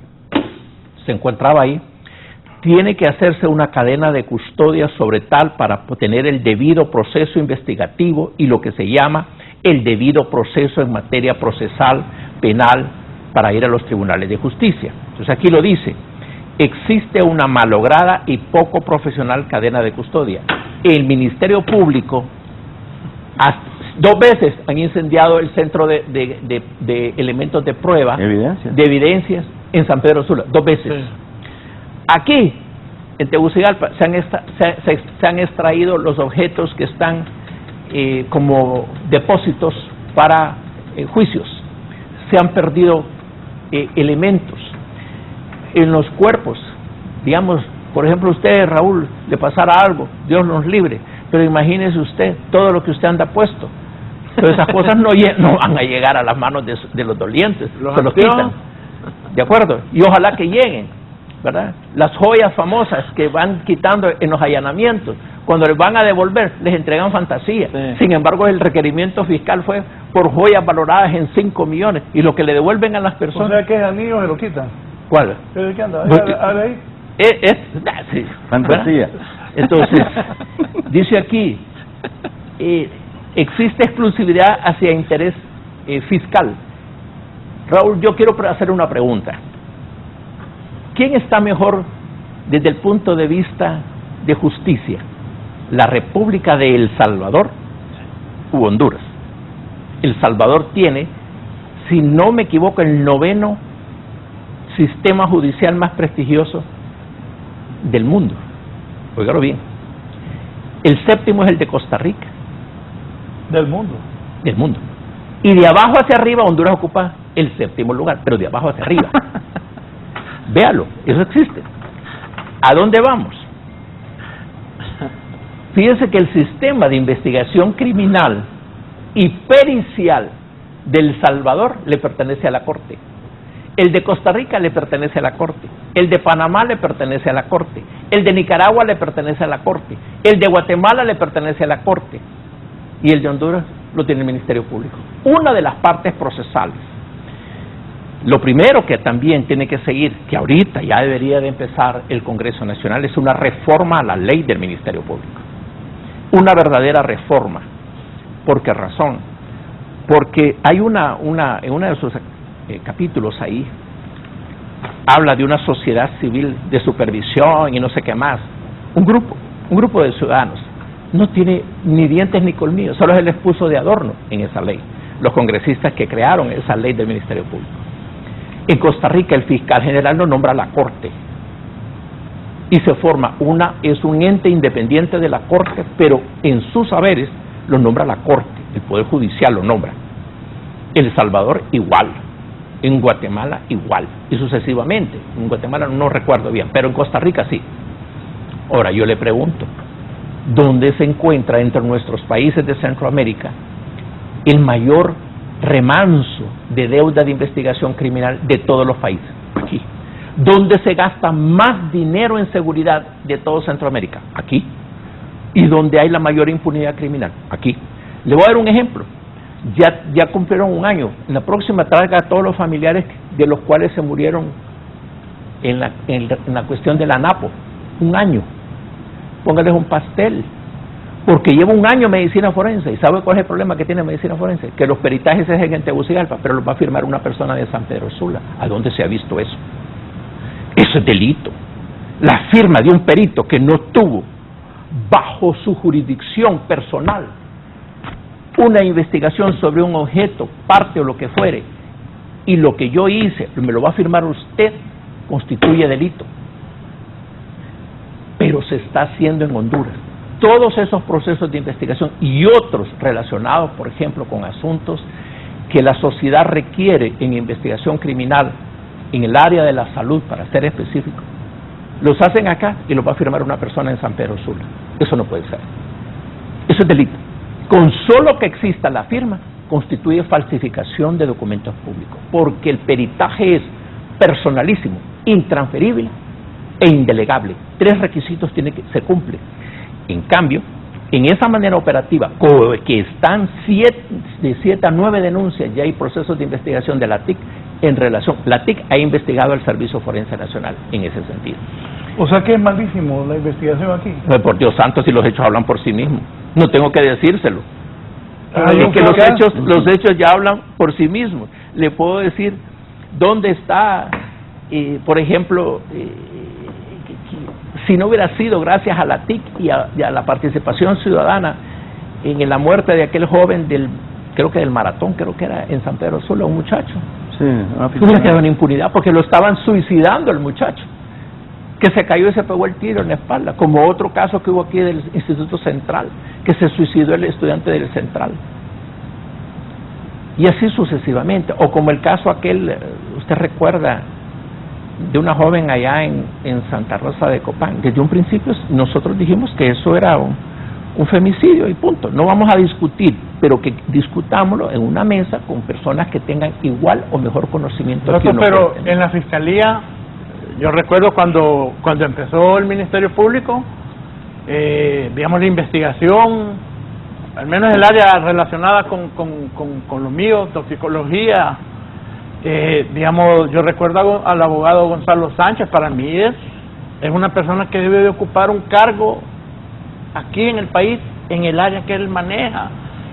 se encontraba ahí, tiene que hacerse una cadena de custodia sobre tal para tener el debido proceso investigativo y lo que se llama el debido proceso en materia procesal, penal, para ir a los tribunales de justicia. Entonces aquí lo dice, existe una malograda y poco profesional cadena de custodia. El Ministerio Público, 2 veces han incendiado el centro de elementos de prueba, de evidencias en San Pedro Sula, 2 veces. Sí. Aquí, en Tegucigalpa, se han extraído los objetos que están como depósitos para juicios. Se han perdido elementos en los cuerpos. Digamos, por ejemplo, usted, Raúl, le pasara algo, Dios nos libre, pero imagínese usted todo lo que usted anda puesto. Pero esas cosas no van a llegar a las manos de los dolientes, se los quitan. ¿De acuerdo? Y ojalá que lleguen, ¿verdad? Las joyas famosas que van quitando en los allanamientos, cuando les van a devolver, les entregan fantasía. Sí. Sin embargo, el requerimiento fiscal fue por joyas valoradas en 5 millones, y lo que le devuelven a las personas... O sea, que es anillo se lo quitan. ¿Cuál? ¿De qué anda? ¿Ahí? Sí. Fantasía. ¿Verdad? Entonces, dice aquí, existe exclusividad hacia interés fiscal. Raúl, yo quiero hacer una pregunta. ¿Quién está mejor desde el punto de vista de justicia? ¿La República de El Salvador u Honduras? El Salvador tiene, si no me equivoco, el 9º sistema judicial más prestigioso del mundo. Óigalo bien. El 7º es el de Costa Rica. ¿Del mundo? Del mundo. Y de abajo hacia arriba, Honduras ocupa el 7º lugar, pero de abajo hacia arriba. Véalo, eso existe. ¿A dónde vamos? Fíjense que el sistema de investigación criminal y pericial del Salvador le pertenece a la Corte. El de Costa Rica le pertenece a la Corte. El de Panamá le pertenece a la Corte. El de Nicaragua le pertenece a la Corte. El de Guatemala le pertenece a la Corte. Y el de Honduras lo tiene el Ministerio Público. Una de las partes procesales. Lo primero que también tiene que seguir, que ahorita ya debería de empezar el Congreso Nacional, es una reforma a la ley del Ministerio Público. Una verdadera reforma. ¿Por qué razón? Porque hay en uno de sus capítulos ahí, habla de una sociedad civil de supervisión y no sé qué más. Un grupo de ciudadanos. No tiene ni dientes ni colmillos, solo se les puso de adorno en esa ley. Los congresistas que crearon esa ley del Ministerio Público. En Costa Rica el fiscal general lo nombra la Corte y se forma es un ente independiente de la Corte, pero en sus saberes lo nombra la Corte, el Poder Judicial lo nombra. En El Salvador igual, en Guatemala igual, y sucesivamente. En Guatemala no recuerdo bien, pero en Costa Rica sí. Ahora yo le pregunto, ¿dónde se encuentra entre nuestros países de Centroamérica el mayor remanso de deuda de investigación criminal de todos los países? Aquí. ¿Dónde se gasta más dinero en seguridad de todo Centroamérica? Aquí. ¿Y dónde hay la mayor impunidad criminal? Aquí. Le voy a dar un ejemplo. Ya cumplieron 1 año. En la próxima traiga a todos los familiares de los cuales se murieron en la cuestión de la Napo. 1 año. Póngales un pastel. porque llevo un año en medicina forense. ¿Y sabe cuál es el problema que tiene medicina forense? Que los peritajes se hacen en Tegucigalpa, pero los va a firmar una persona de San Pedro Sula. ¿A dónde se ha visto eso? Eso es delito. La firma de un perito que no tuvo bajo su jurisdicción personal una investigación sobre un objeto, parte o lo que fuere, y lo que yo hice, me lo va a firmar usted, constituye delito. Pero se está haciendo en Honduras. Todos esos procesos de investigación y otros relacionados, por ejemplo, con asuntos que la sociedad requiere en investigación criminal en el área de la salud, para ser específico, los hacen acá y los va a firmar una persona en San Pedro Sula. Eso no puede ser. Eso es delito. Con solo que exista la firma, constituye falsificación de documentos públicos, porque el peritaje es personalísimo, intransferible e indelegable. 3 requisitos se cumplen. En cambio, en esa manera operativa, que están de 7 a 9 denuncias, ya hay procesos de investigación de la TIC en relación. La TIC ha investigado al Servicio Forense Nacional en ese sentido. O sea que es malísimo la investigación aquí. Por Dios santo, si los hechos hablan por sí mismos. No tengo que decírselo. Es que los hechos ya hablan por sí mismos. Le puedo decir dónde está, por ejemplo, si no hubiera sido gracias a la TIC y a la participación ciudadana en la muerte de aquel joven creo que del maratón, creo que era en San Pedro Sula, un muchacho. Sí, hubiera quedado en impunidad porque lo estaban suicidando el muchacho, que se cayó y se pegó el tiro en la espalda, como otro caso que hubo aquí del Instituto Central, que se suicidó el estudiante del Central. Y así sucesivamente. O como el caso aquel, usted recuerda, de una joven allá en Santa Rosa de Copán. Desde un principio nosotros dijimos que eso era un femicidio y punto. No vamos a discutir, pero que discutámoslo en una mesa con personas que tengan igual o mejor conocimiento que uno. Pero en la Fiscalía, yo recuerdo cuando empezó el Ministerio Público, digamos, la investigación, al menos en el área relacionada con lo mío, toxicología, digamos, yo recuerdo al abogado Gonzalo Sánchez. Para mí es una persona que debe de ocupar un cargo aquí en el país, en el área que él maneja.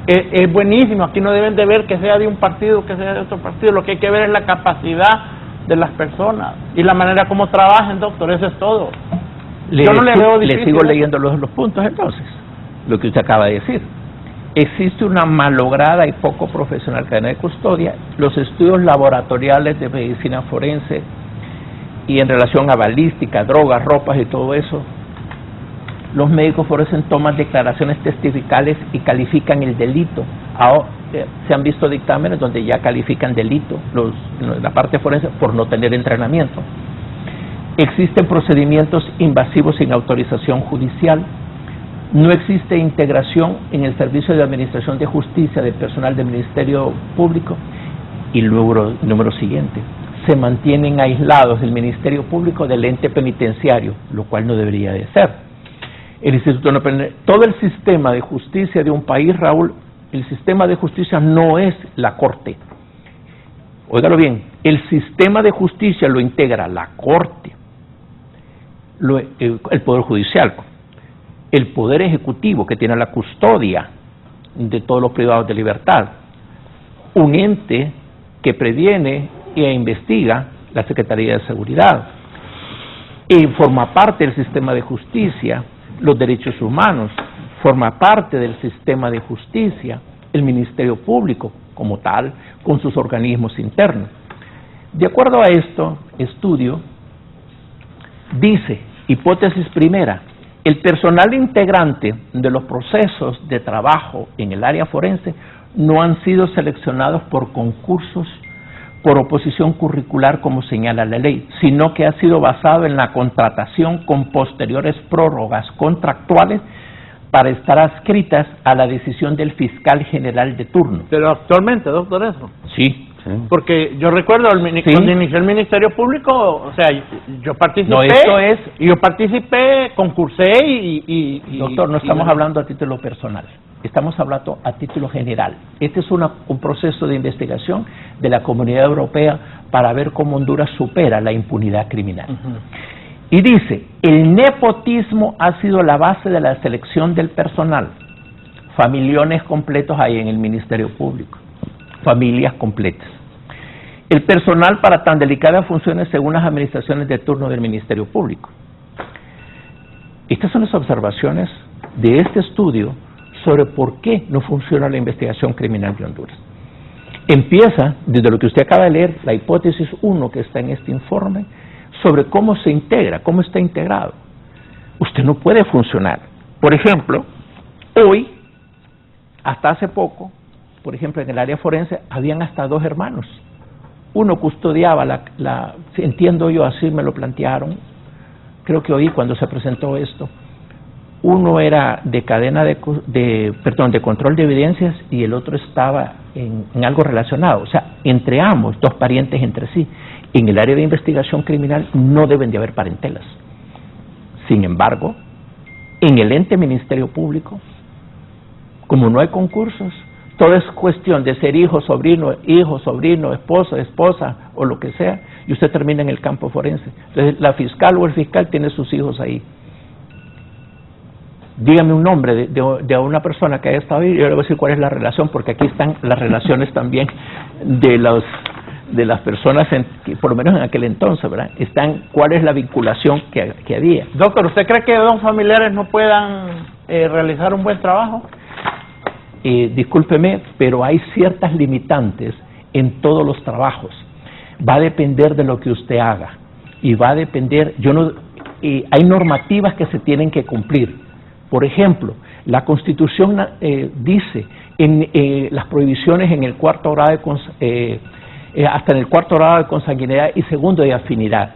Es buenísimo. Aquí no deben de ver que sea de un partido, que sea de otro partido. Lo que hay que ver es la capacidad de las personas y la manera como trabajan, doctor. Eso es todo. Yo no le veo difícil. Le sigo leyendo los puntos entonces, lo que usted acaba de decir. Existe una malograda y poco profesional cadena de custodia. Los estudios laboratoriales de medicina forense y en relación a balística, drogas, ropas y todo eso, los médicos forenses toman declaraciones testificales y califican el delito. Se han visto dictámenes donde ya califican delito la parte forense por no tener entrenamiento. Existen procedimientos invasivos sin autorización judicial. No existe integración en el Servicio de Administración de Justicia del personal del Ministerio Público. Y el número siguiente, se mantienen aislados el Ministerio Público del ente penitenciario, lo cual no debería de ser. El Instituto todo el sistema de justicia de un país, Raúl, el sistema de justicia no es la Corte. Óigalo bien, el sistema de justicia lo integra la Corte, el Poder Judicial, el Poder Ejecutivo, que tiene la custodia de todos los privados de libertad, un ente que previene e investiga, la Secretaría de Seguridad, y forma parte del sistema de justicia, los derechos humanos, forma parte del sistema de justicia, el Ministerio Público como tal, con sus organismos internos. De acuerdo a esto, estudio, dice, hipótesis primera, el personal integrante de los procesos de trabajo en el área forense no han sido seleccionados por concursos, por oposición curricular como señala la ley, sino que ha sido basado en la contratación con posteriores prórrogas contractuales para estar adscritas a la decisión del fiscal general de turno. Pero actualmente, doctor, eso. Sí. Porque yo recuerdo cuando inició el Ministerio Público, o sea, yo participé, no, esto es, yo participé, concursé y doctor, no estamos hablando a título personal, estamos hablando a título general. Este es un proceso de investigación de la Comunidad Europea para ver cómo Honduras supera la impunidad criminal. Y dice, el nepotismo ha sido la base de la selección del personal. familiones completos hay en el Ministerio Público, familias completas. El personal para tan delicadas funciones según las administraciones de turno del Ministerio Público. Estas son las observaciones de este estudio sobre por qué no funciona la investigación criminal de Honduras. Empieza desde lo que usted acaba de leer, la hipótesis 1 que está en este informe, sobre cómo se integra, cómo está integrado. Usted no puede funcionar. Por ejemplo, hoy, hasta hace poco, por ejemplo, en el área forense, habían hasta 2 hermanos. Uno custodiaba entiendo yo, así me lo plantearon, creo que oí cuando se presentó esto, uno era de cadena de control de evidencias y el otro estaba en algo relacionado, o sea, entre ambos, 2 parientes entre sí. En el área de investigación criminal no deben de haber parentelas. Sin embargo, en el ente Ministerio Público, como no hay concursos, todo es cuestión de ser hijo, sobrino, esposo, esposa o lo que sea, y usted termina en el campo forense. Entonces, la fiscal o el fiscal tiene sus hijos ahí. Dígame un nombre de una persona que haya estado ahí, yo le voy a decir cuál es la relación, porque aquí están las relaciones también de las personas, por lo menos en aquel entonces, ¿verdad? Están cuál es la vinculación que había. Doctor, ¿usted cree que 2 familiares no puedan realizar un buen trabajo? Discúlpeme, pero hay ciertas limitantes en todos los trabajos. Va a depender de lo que usted haga y va a depender, hay normativas que se tienen que cumplir. Por ejemplo, la Constitución dice en las prohibiciones en el 4º grado hasta en el 4º grado de consanguinidad y 2º de afinidad.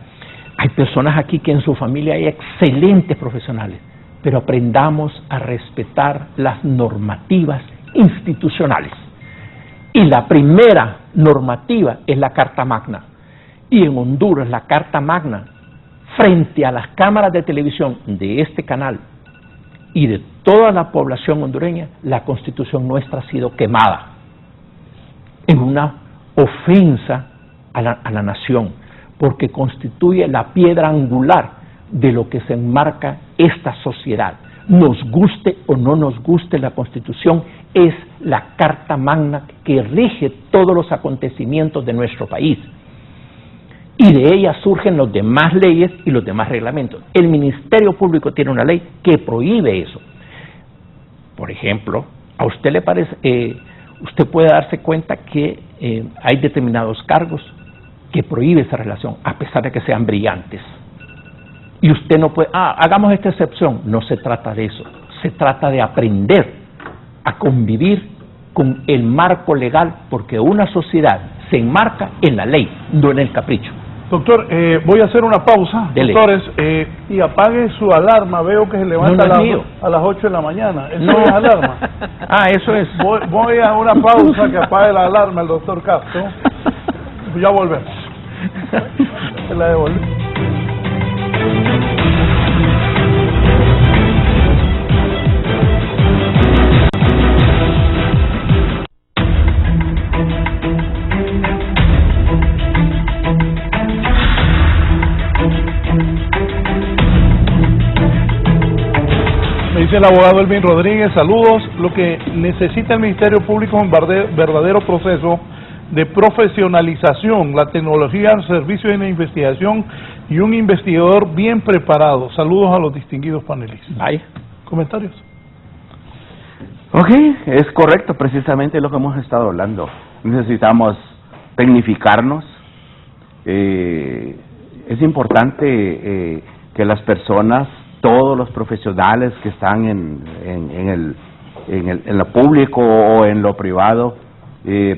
Hay personas aquí que en su familia hay excelentes profesionales, pero aprendamos a respetar las normativas institucionales. Y la primera normativa es la Carta Magna. Y en Honduras la Carta Magna, frente a las cámaras de televisión de este canal y de toda la población hondureña, la Constitución nuestra ha sido quemada en una ofensa a la nación, porque constituye la piedra angular de lo que se enmarca esta sociedad. Nos guste o no nos guste, la Constitución es la Carta Magna que rige todos los acontecimientos de nuestro país. Y de ella surgen las demás leyes y los demás reglamentos. El Ministerio Público tiene una ley que prohíbe eso. Por ejemplo, a usted le parece, usted puede darse cuenta que hay determinados cargos que prohíbe esa relación, a pesar de que sean brillantes. Y usted no puede, hagamos esta excepción. No se trata de eso. Se trata de aprender a convivir con el marco legal, porque una sociedad se enmarca en la ley, no en el capricho. Doctor, voy a hacer una pausa. Dele. Doctores, y apague su alarma. Veo que se levanta a las 8 de la mañana. ¿Eso no es alarma? Eso es. Voy a una pausa que apague la alarma el doctor Castro. Ya volvemos. Se la devuelve. Me dice el abogado Elvin Rodríguez, saludos. Lo que necesita el Ministerio Público es un verdadero proceso de profesionalización, la tecnología al servicio de la investigación y un investigador bien preparado. Saludos a los distinguidos panelistas. ¿Comentarios? Ok, es correcto, precisamente lo que hemos estado hablando. Necesitamos tecnificarnos. Es importante que las personas, todos los profesionales que están en lo público o en lo privado,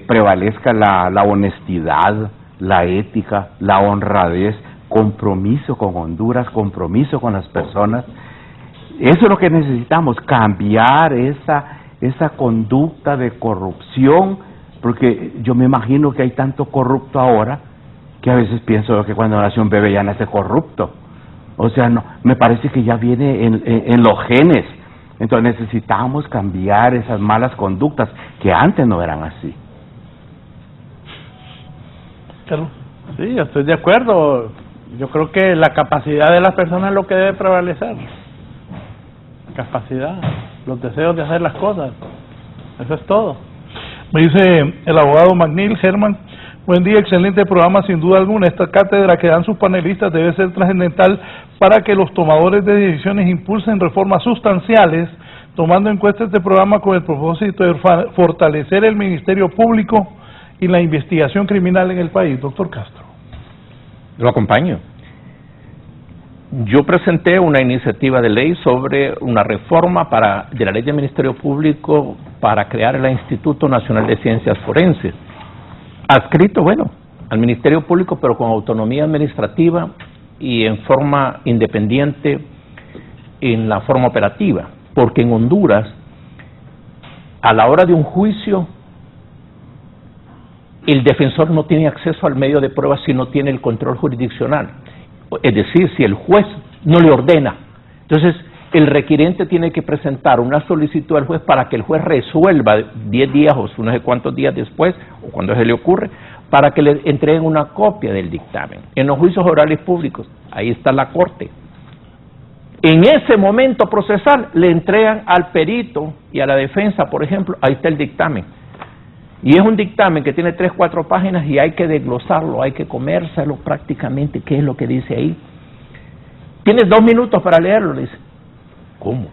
prevalezca la honestidad, la ética, la honradez, compromiso con Honduras, compromiso con las personas. Eso es lo que necesitamos, cambiar esa conducta de corrupción, porque yo me imagino que hay tanto corrupto ahora que a veces pienso que cuando nace un bebé ya nace corrupto. O sea, no, me parece que ya viene en los genes. Entonces necesitamos cambiar esas malas conductas que antes no eran así. Carlos. Sí, yo estoy de acuerdo. Yo creo que la capacidad de las personas es lo que debe prevalecer. Capacidad. los deseos de hacer las cosas. Eso es todo. Me dice el abogado McNeil Herman: buen día, excelente programa sin duda alguna. Esta cátedra que dan sus panelistas debe ser trascendental para que los tomadores de decisiones impulsen reformas sustanciales, tomando en cuenta este programa con el propósito de fortalecer el Ministerio Público y la investigación criminal en el país. Doctor Castro. Lo acompaño. Yo presenté una iniciativa de ley sobre una reforma de la ley del Ministerio Público para crear el Instituto Nacional de Ciencias Forenses, adscrito, al Ministerio Público, pero con autonomía administrativa y en forma independiente en la forma operativa, porque en Honduras, a la hora de un juicio, el defensor no tiene acceso al medio de prueba si no tiene el control jurisdiccional, es decir, si el juez no le ordena. Entonces, el requirente tiene que presentar una solicitud al juez para que el juez resuelva 10 días o no sé cuántos días después, o cuando se le ocurre, para que le entreguen una copia del dictamen. En los juicios orales públicos, ahí está la corte. En ese momento procesal le entregan al perito y a la defensa, por ejemplo, ahí está el dictamen. Y es un dictamen que tiene 3 o 4 páginas y hay que desglosarlo, hay que comérselo prácticamente, qué es lo que dice ahí. Tienes 2 minutos para leerlo, le dice. ¿Cómo?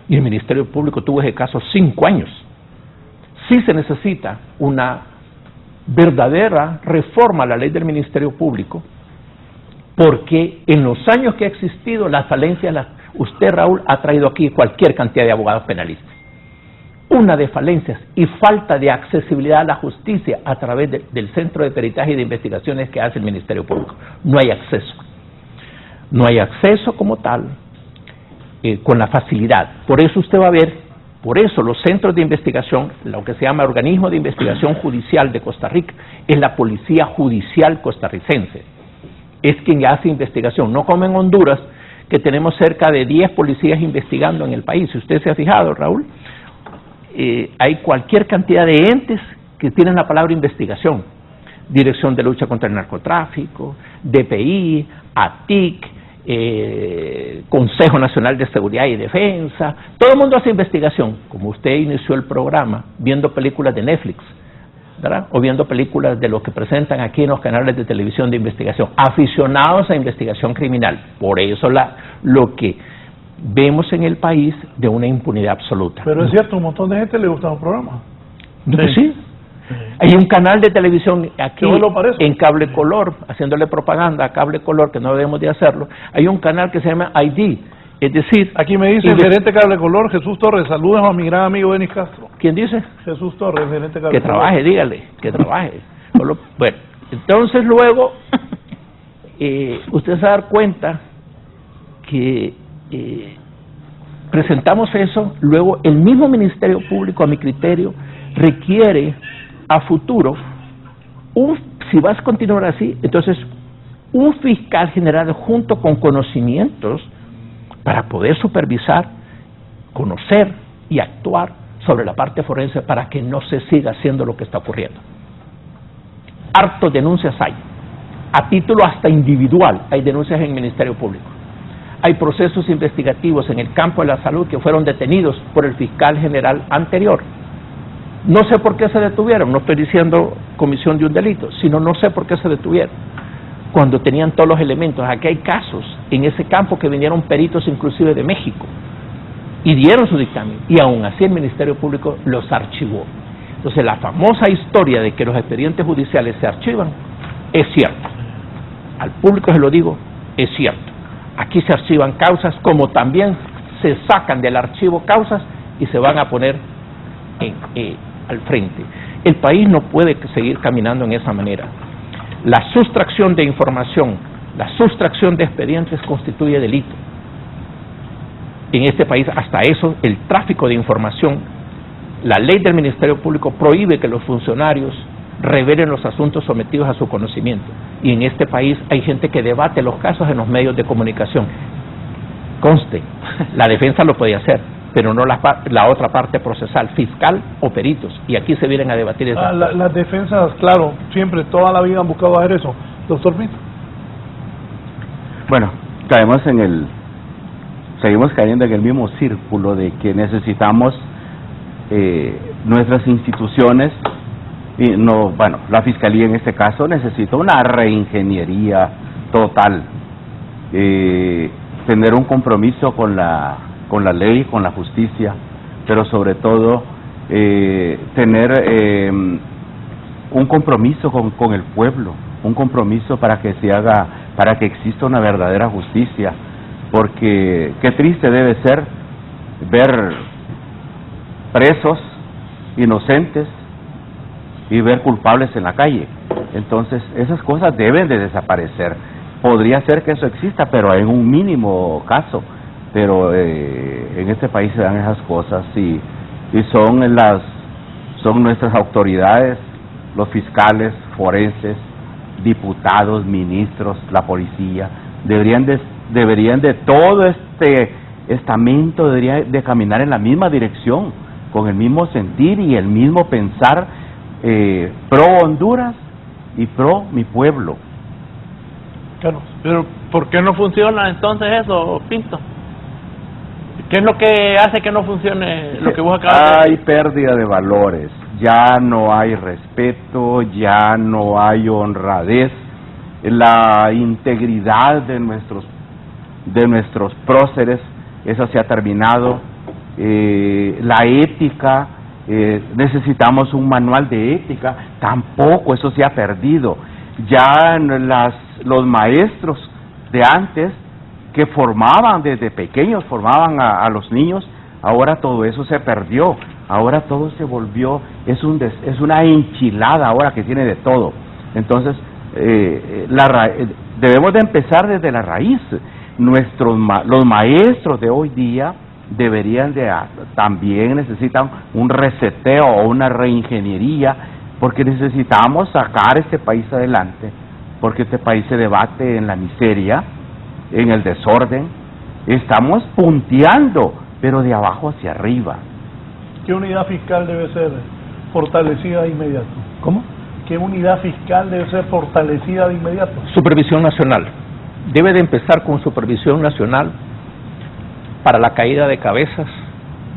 Y el Ministerio Público tuvo ese caso 5 años. Sí se necesita una verdadera reforma a la ley del Ministerio Público, porque en los años que ha existido las falencias, usted, Raúl, ha traído aquí cualquier cantidad de abogados penalistas. Una de falencias y falta de accesibilidad a la justicia a través del Centro de Peritaje y de Investigaciones que hace el Ministerio Público. No hay acceso. No hay acceso como tal, con la facilidad. Por eso usted va a ver, por eso los centros de investigación, lo que se llama Organismo de Investigación Judicial de Costa Rica, es la Policía Judicial Costarricense. Es quien hace investigación, no como en Honduras, que tenemos cerca de 10 policías investigando en el país. Si usted se ha fijado, Raúl, hay cualquier cantidad de entes que tienen la palabra investigación. Dirección de Lucha contra el Narcotráfico, DPI, ATIC, Consejo Nacional de Seguridad y Defensa. Todo el mundo hace investigación. Como usted inició el programa viendo películas de Netflix, ¿verdad? O viendo películas de lo que presentan aquí en los canales de televisión de investigación, aficionados a investigación criminal. Por eso lo que vemos en el país de una impunidad absoluta. Pero es cierto, un montón de gente le gusta los programas. Sí. Hay un canal de televisión aquí en Cable Color, haciéndole propaganda a Cable Color, que no debemos de hacerlo. Hay un canal que se llama ID, es decir... Aquí me dice el gerente Cable Color, Jesús Torres. Saludos a mi gran amigo Denis Castro. ¿Quién dice? Jesús Torres, el gerente Cable Que Color. trabaje, dígale, que trabaje. Bueno, entonces luego, usted se va a dar cuenta que presentamos eso, luego el mismo Ministerio Público, a mi criterio, requiere a futuro, si vas a continuar así, entonces un fiscal general junto con conocimientos para poder supervisar, conocer y actuar sobre la parte forense para que no se siga haciendo lo que está ocurriendo. Hartos denuncias hay, a título hasta individual hay denuncias en el Ministerio Público. Hay procesos investigativos en el campo de la salud que fueron detenidos por el fiscal general anterior. No sé por qué se detuvieron, no estoy diciendo comisión de un delito, sino no sé por qué se detuvieron, cuando tenían todos los elementos. Aquí hay casos en ese campo que vinieron peritos inclusive de México y dieron su dictamen, y aún así el Ministerio Público los archivó. Entonces la famosa historia de que los expedientes judiciales se archivan es cierto. Al público se lo digo, es cierto. Aquí se archivan causas, como también se sacan del archivo causas y se van a poner al frente. El país no puede seguir caminando en esa manera. La sustracción de información, la sustracción de expedientes constituye delito. En este país, hasta eso, el tráfico de información, la ley del Ministerio Público prohíbe que los funcionarios revelen los asuntos sometidos a su conocimiento. Y en este país hay gente que debate los casos en los medios de comunicación. Conste, la defensa lo puede hacer, pero no la otra parte procesal, fiscal o peritos. Y aquí se vienen a debatir esas cosas. Las defensas, claro, siempre, toda la vida han buscado hacer eso. Doctor Pinto. Bueno, caemos en el seguimos cayendo en el mismo círculo de que necesitamos nuestras instituciones, y no, bueno, la Fiscalía en este caso necesita una reingeniería total, tener un compromiso con la ley, con la justicia, pero sobre todo tener un compromiso con el pueblo, un compromiso para que se haga, para que exista una verdadera justicia, porque qué triste debe ser ver presos inocentes y ver culpables en la calle. Entonces esas cosas deben de desaparecer. Podría ser que eso exista, pero en un mínimo caso, pero en este país se dan esas cosas y son nuestras autoridades, los fiscales, forenses, diputados, ministros, la policía, deberían de todo este estamento debería de caminar en la misma dirección, con el mismo sentir y el mismo pensar pro Honduras y pro mi pueblo. Carlos. Pero ¿por qué no funciona entonces eso, Pinto? ¿Qué es lo que hace que no funcione lo que vos acabas de Hay decir? pérdida de valores, ya no hay respeto, ya no hay honradez, la integridad de nuestros próceres, eso se ha terminado, la ética, necesitamos un manual de ética, tampoco, eso se ha perdido. Ya los maestros de antes que formaban desde pequeños, formaban a los niños, ahora todo eso se perdió, ahora todo se volvió, es una enchilada ahora que tiene de todo. Entonces, debemos de empezar desde la raíz. Los maestros de hoy día también necesitan un reseteo o una reingeniería, porque necesitamos sacar este país adelante, porque este país se debate en la miseria, en el desorden, estamos punteando, pero de abajo hacia arriba. ¿Qué unidad fiscal debe ser fortalecida de inmediato? ¿Cómo? ¿Qué unidad fiscal debe ser fortalecida de inmediato? Supervisión nacional. Debe de empezar con supervisión nacional para la caída de cabezas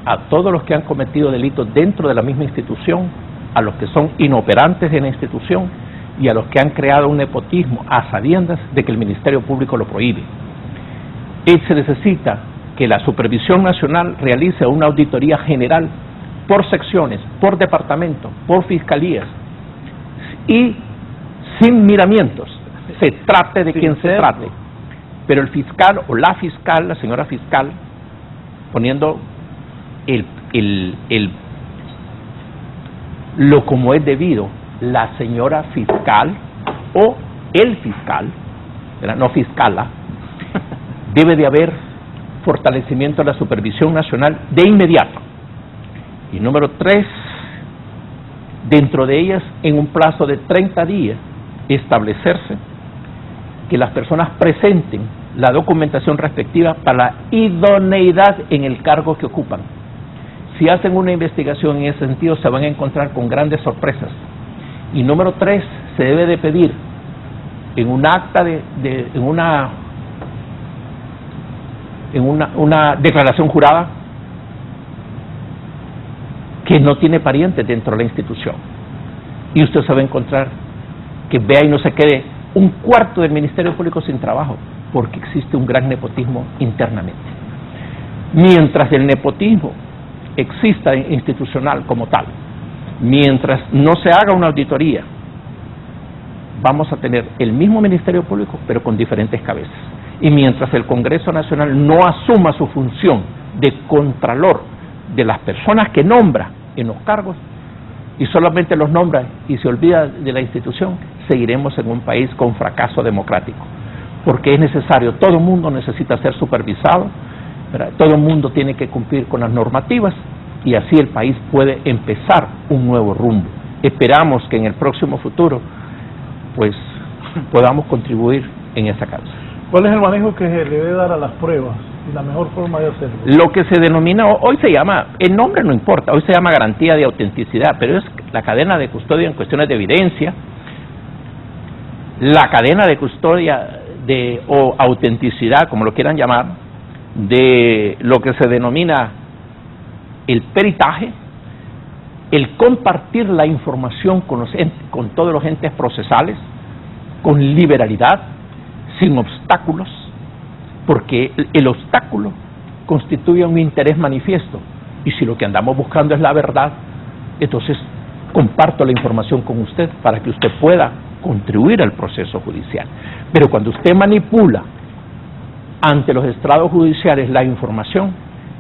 a todos los que han cometido delitos dentro de la misma institución, a los que son inoperantes de la institución y a los que han creado un nepotismo a sabiendas de que el Ministerio Público lo prohíbe. Y se necesita que la supervisión nacional realice una auditoría general por secciones, por departamento, por fiscalías y sin miramientos, se trate de quien se trate, pero el fiscal o la fiscal, la señora fiscal, poniendo lo como es debido, la señora fiscal o el fiscal, ¿verdad? No fiscala, debe de haber fortalecimiento de la supervisión nacional de inmediato. Y número 3, dentro de ellas, en un plazo de 30 días, establecerse que las personas presenten la documentación respectiva para la idoneidad en el cargo que ocupan. Si hacen una investigación en ese sentido, se van a encontrar con grandes sorpresas. Y número 3, se debe de pedir en un acta en una declaración jurada que no tiene parientes dentro de la institución. Y usted se va a encontrar que vea y no se quede un cuarto del Ministerio Público sin trabajo, porque existe un gran nepotismo internamente. Mientras el nepotismo exista institucional como tal, mientras no se haga una auditoría, vamos a tener el mismo Ministerio Público, pero con diferentes cabezas. Y mientras el Congreso Nacional no asuma su función de contralor de las personas que nombra en los cargos, y solamente los nombra y se olvida de la institución, seguiremos en un país con fracaso democrático. Porque es necesario, todo el mundo necesita ser supervisado, ¿verdad? Todo el mundo tiene que cumplir con las normativas, y así el país puede empezar un nuevo rumbo. Esperamos que en el próximo futuro pues podamos contribuir en esa causa. ¿Cuál es el manejo que se le debe dar a las pruebas y la mejor forma de hacerlo? Lo que se denomina, hoy se llama, el nombre no importa, hoy se llama garantía de autenticidad, pero es la cadena de custodia en cuestiones de evidencia, la cadena de custodia o autenticidad, como lo quieran llamar, de lo que se denomina el peritaje, el compartir la información con todos los entes procesales, con liberalidad, sin obstáculos, porque el obstáculo constituye un interés manifiesto, y si lo que andamos buscando es la verdad, entonces comparto la información con usted para que usted pueda contribuir al proceso judicial. Pero cuando usted manipula ante los estrados judiciales la información,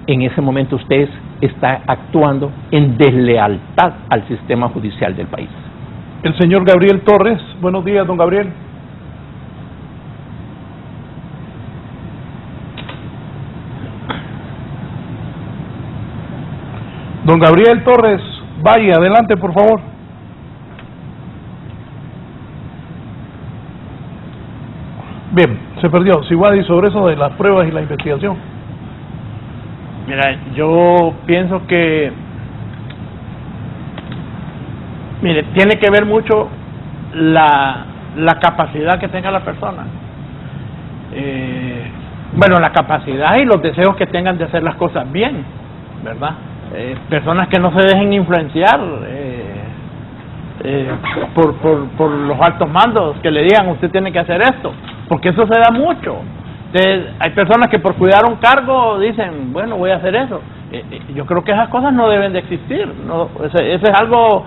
en ese momento usted está actuando en deslealtad al sistema judicial del país. El señor Gabriel Torres. Buenos días, don Gabriel. Don Gabriel Torres, vaya, adelante, por favor. Bien, se perdió. Sigüadi, sobre eso de las pruebas y la investigación. Mira, yo pienso que, mire, tiene que ver mucho la capacidad que tenga la persona. Bueno, la capacidad y los deseos que tengan de hacer las cosas bien, ¿verdad? Personas que no se dejen influenciar por los altos mandos, que le digan usted tiene que hacer esto, porque eso se da mucho. Hay personas que por cuidar un cargo dicen, bueno, voy a hacer eso. Yo creo que esas cosas no deben de existir, no, ese es algo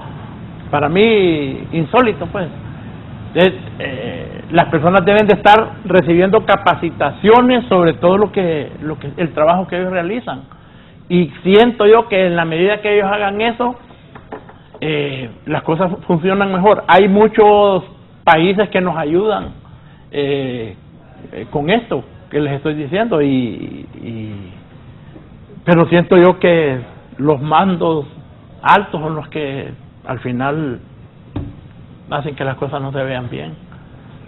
para mí insólito, pues. Las personas deben de estar recibiendo capacitaciones sobre todo el trabajo que ellos realizan, y siento yo que en la medida que ellos hagan eso, las cosas funcionan mejor. Hay muchos países que nos ayudan con esto que les estoy diciendo, pero siento yo que los mandos altos son los que al final hacen que las cosas no se vean bien.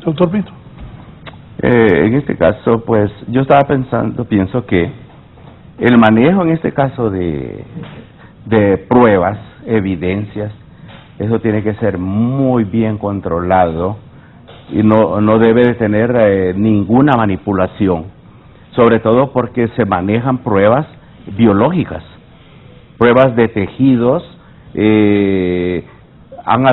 Doctor Pinto. En este caso, pues, yo estaba pienso que el manejo en este caso de pruebas, evidencias, eso tiene que ser muy bien controlado y no debe de tener ninguna manipulación, sobre todo porque se manejan pruebas biológicas, pruebas de tejidos. Han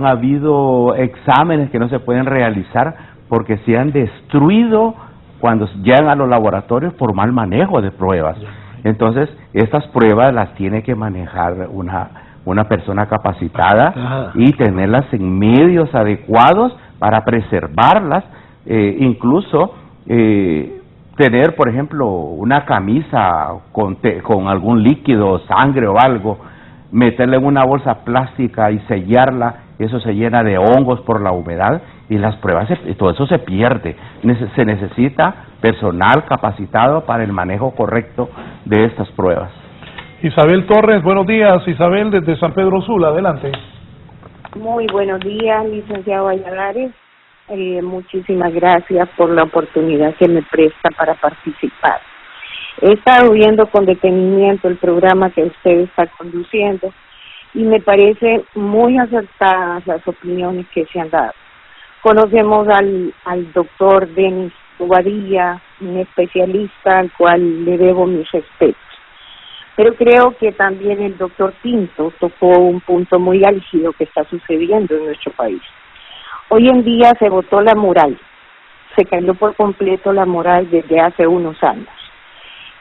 habido exámenes que no se pueden realizar porque se han destruido cuando llegan a los laboratorios por mal manejo de pruebas. Entonces, estas pruebas las tiene que manejar una persona capacitada y tenerlas en medios adecuados para preservarlas, incluso tener, por ejemplo, una camisa con algún líquido, sangre o algo, meterla en una bolsa plástica y sellarla, eso se llena de hongos por la humedad y las pruebas, todo eso se pierde. Se necesita personal capacitado para el manejo correcto de estas pruebas. Isabel Torres, buenos días. Isabel, desde San Pedro Sula, adelante. Muy buenos días, licenciado Valladares. Muchísimas gracias por la oportunidad que me presta para participar. He estado viendo con detenimiento el programa que usted está conduciendo y me parece muy acertadas las opiniones que se han dado. Conocemos al doctor Denis Bobadilla, un especialista al cual le debo mis respetos. Pero creo que también el doctor Pinto tocó un punto muy álgido que está sucediendo en nuestro país. Hoy en día se botó la moral, se cayó por completo la moral desde hace unos años.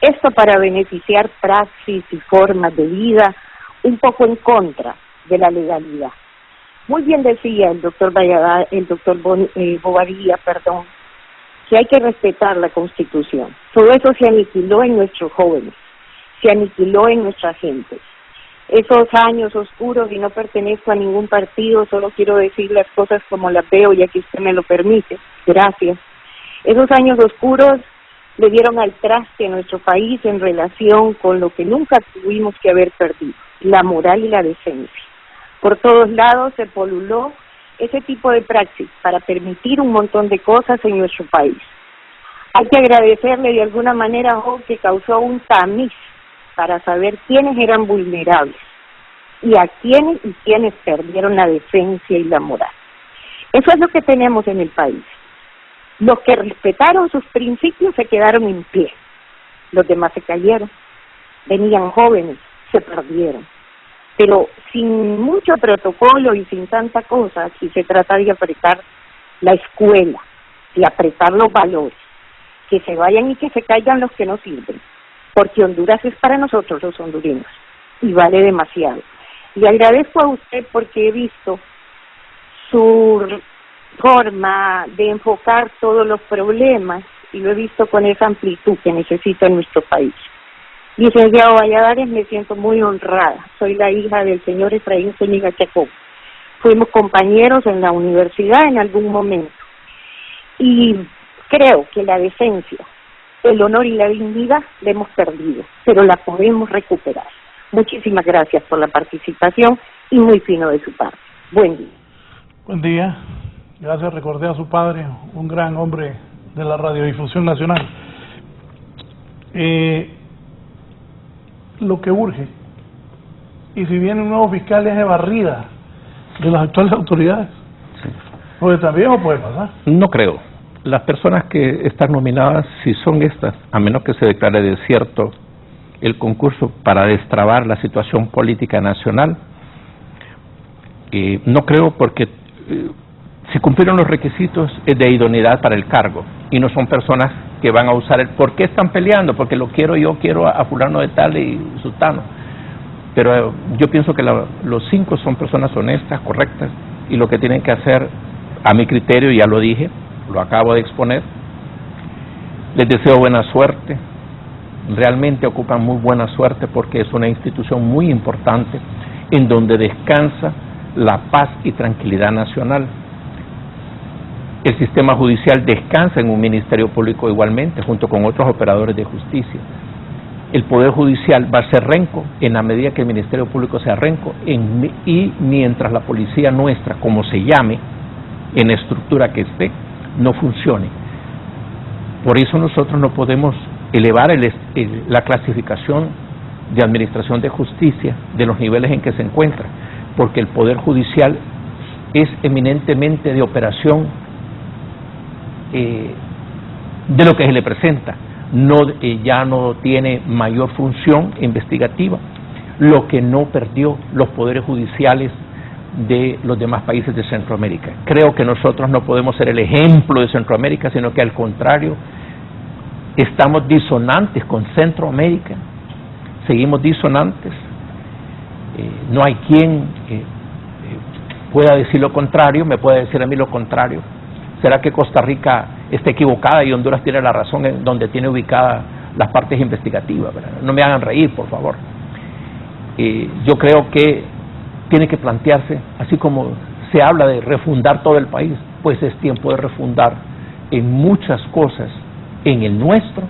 Esto para beneficiar praxis y formas de vida un poco en contra de la legalidad. Muy bien decía el doctor Bobadilla, que hay que respetar la Constitución. Todo eso se aniquiló en nuestros jóvenes, se aniquiló en nuestra gente. Esos años oscuros, y no pertenezco a ningún partido, solo quiero decir las cosas como las veo, ya que usted me lo permite. Gracias. Esos años oscuros le dieron al traste a nuestro país en relación con lo que nunca tuvimos que haber perdido, la moral y la decencia. Por todos lados se poluló ese tipo de praxis para permitir un montón de cosas en nuestro país. Hay que agradecerle de alguna manera a Job, que causó un tamiz para saber quiénes eran vulnerables y a quiénes perdieron la decencia y la moral. Eso es lo que tenemos en el país. Los que respetaron sus principios se quedaron en pie los demás se cayeron, venían jóvenes, se perdieron. Pero sin mucho protocolo y sin tanta cosa, aquí se trata de apretar la escuela, de apretar los valores, que se vayan y que se caigan los que no sirven, porque Honduras es para nosotros los hondureños y vale demasiado. Le agradezco a usted porque he visto su forma de enfocar todos los problemas y lo he visto con esa amplitud que necesita nuestro país. Licenciado Valladares, me siento muy honrada. Soy la hija del señor Efraín Zúñiga Chacón. Fuimos compañeros en la universidad en algún momento. Y creo que la decencia, el honor y la dignidad la hemos perdido, pero la podemos recuperar. Muchísimas gracias por la participación y muy fino de su parte. Buen día. Buen día. Gracias, recordé a su padre, un gran hombre de la radiodifusión nacional. Lo que urge, y si viene un nuevo fiscal es de barrida de las actuales autoridades, sí. Porque también no puede pasar. No creo. Las personas que están nominadas, si son estas, a menos que se declare desierto el concurso para destrabar la situación política nacional, no creo, porque si cumplieron los requisitos de idoneidad para el cargo y no son personas que van a usar el ¿por qué están peleando? Porque lo quiero yo, quiero a fulano de tal y sultano. Pero yo pienso que los 5 son personas honestas, correctas, y lo que tienen que hacer, a mi criterio, ya lo dije, lo acabo de exponer, les deseo buena suerte, realmente ocupan muy buena suerte porque es una institución muy importante en donde descansa la paz y tranquilidad nacional. El sistema judicial descansa en un ministerio público igualmente, junto con otros operadores de justicia. El Poder Judicial va a ser renco en la medida que el Ministerio Público sea renco y mientras la policía nuestra, como se llame, en la estructura que esté, no funcione. Por eso nosotros no podemos elevar la clasificación de administración de justicia de los niveles en que se encuentra, porque el Poder Judicial es eminentemente de operación de lo que se le presenta, ya no tiene mayor función investigativa, lo que no perdió los poderes judiciales de los demás países de Centroamérica. Creo que nosotros no podemos ser el ejemplo de Centroamérica, sino que al contrario, estamos disonantes con Centroamérica, seguimos disonantes, no hay quien pueda decir lo contrario, me puede decir a mí lo contrario. ¿Será que Costa Rica está equivocada y Honduras tiene la razón en donde tiene ubicadas las partes investigativas? ¿Verdad? No me hagan reír, por favor. Yo creo que tiene que plantearse, así como se habla de refundar todo el país, pues es tiempo de refundar en muchas cosas, en el nuestro,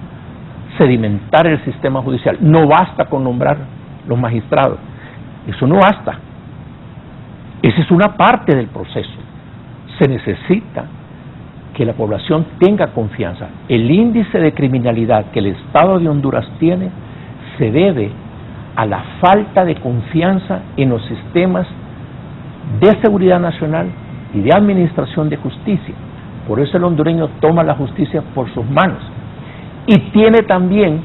sedimentar el sistema judicial. No basta con nombrar los magistrados, eso no basta. Esa es una parte del proceso. Se necesita que la población tenga confianza. El índice de criminalidad que el Estado de Honduras tiene se debe a la falta de confianza en los sistemas de seguridad nacional y de administración de justicia. Por eso el hondureño toma la justicia por sus manos y tiene también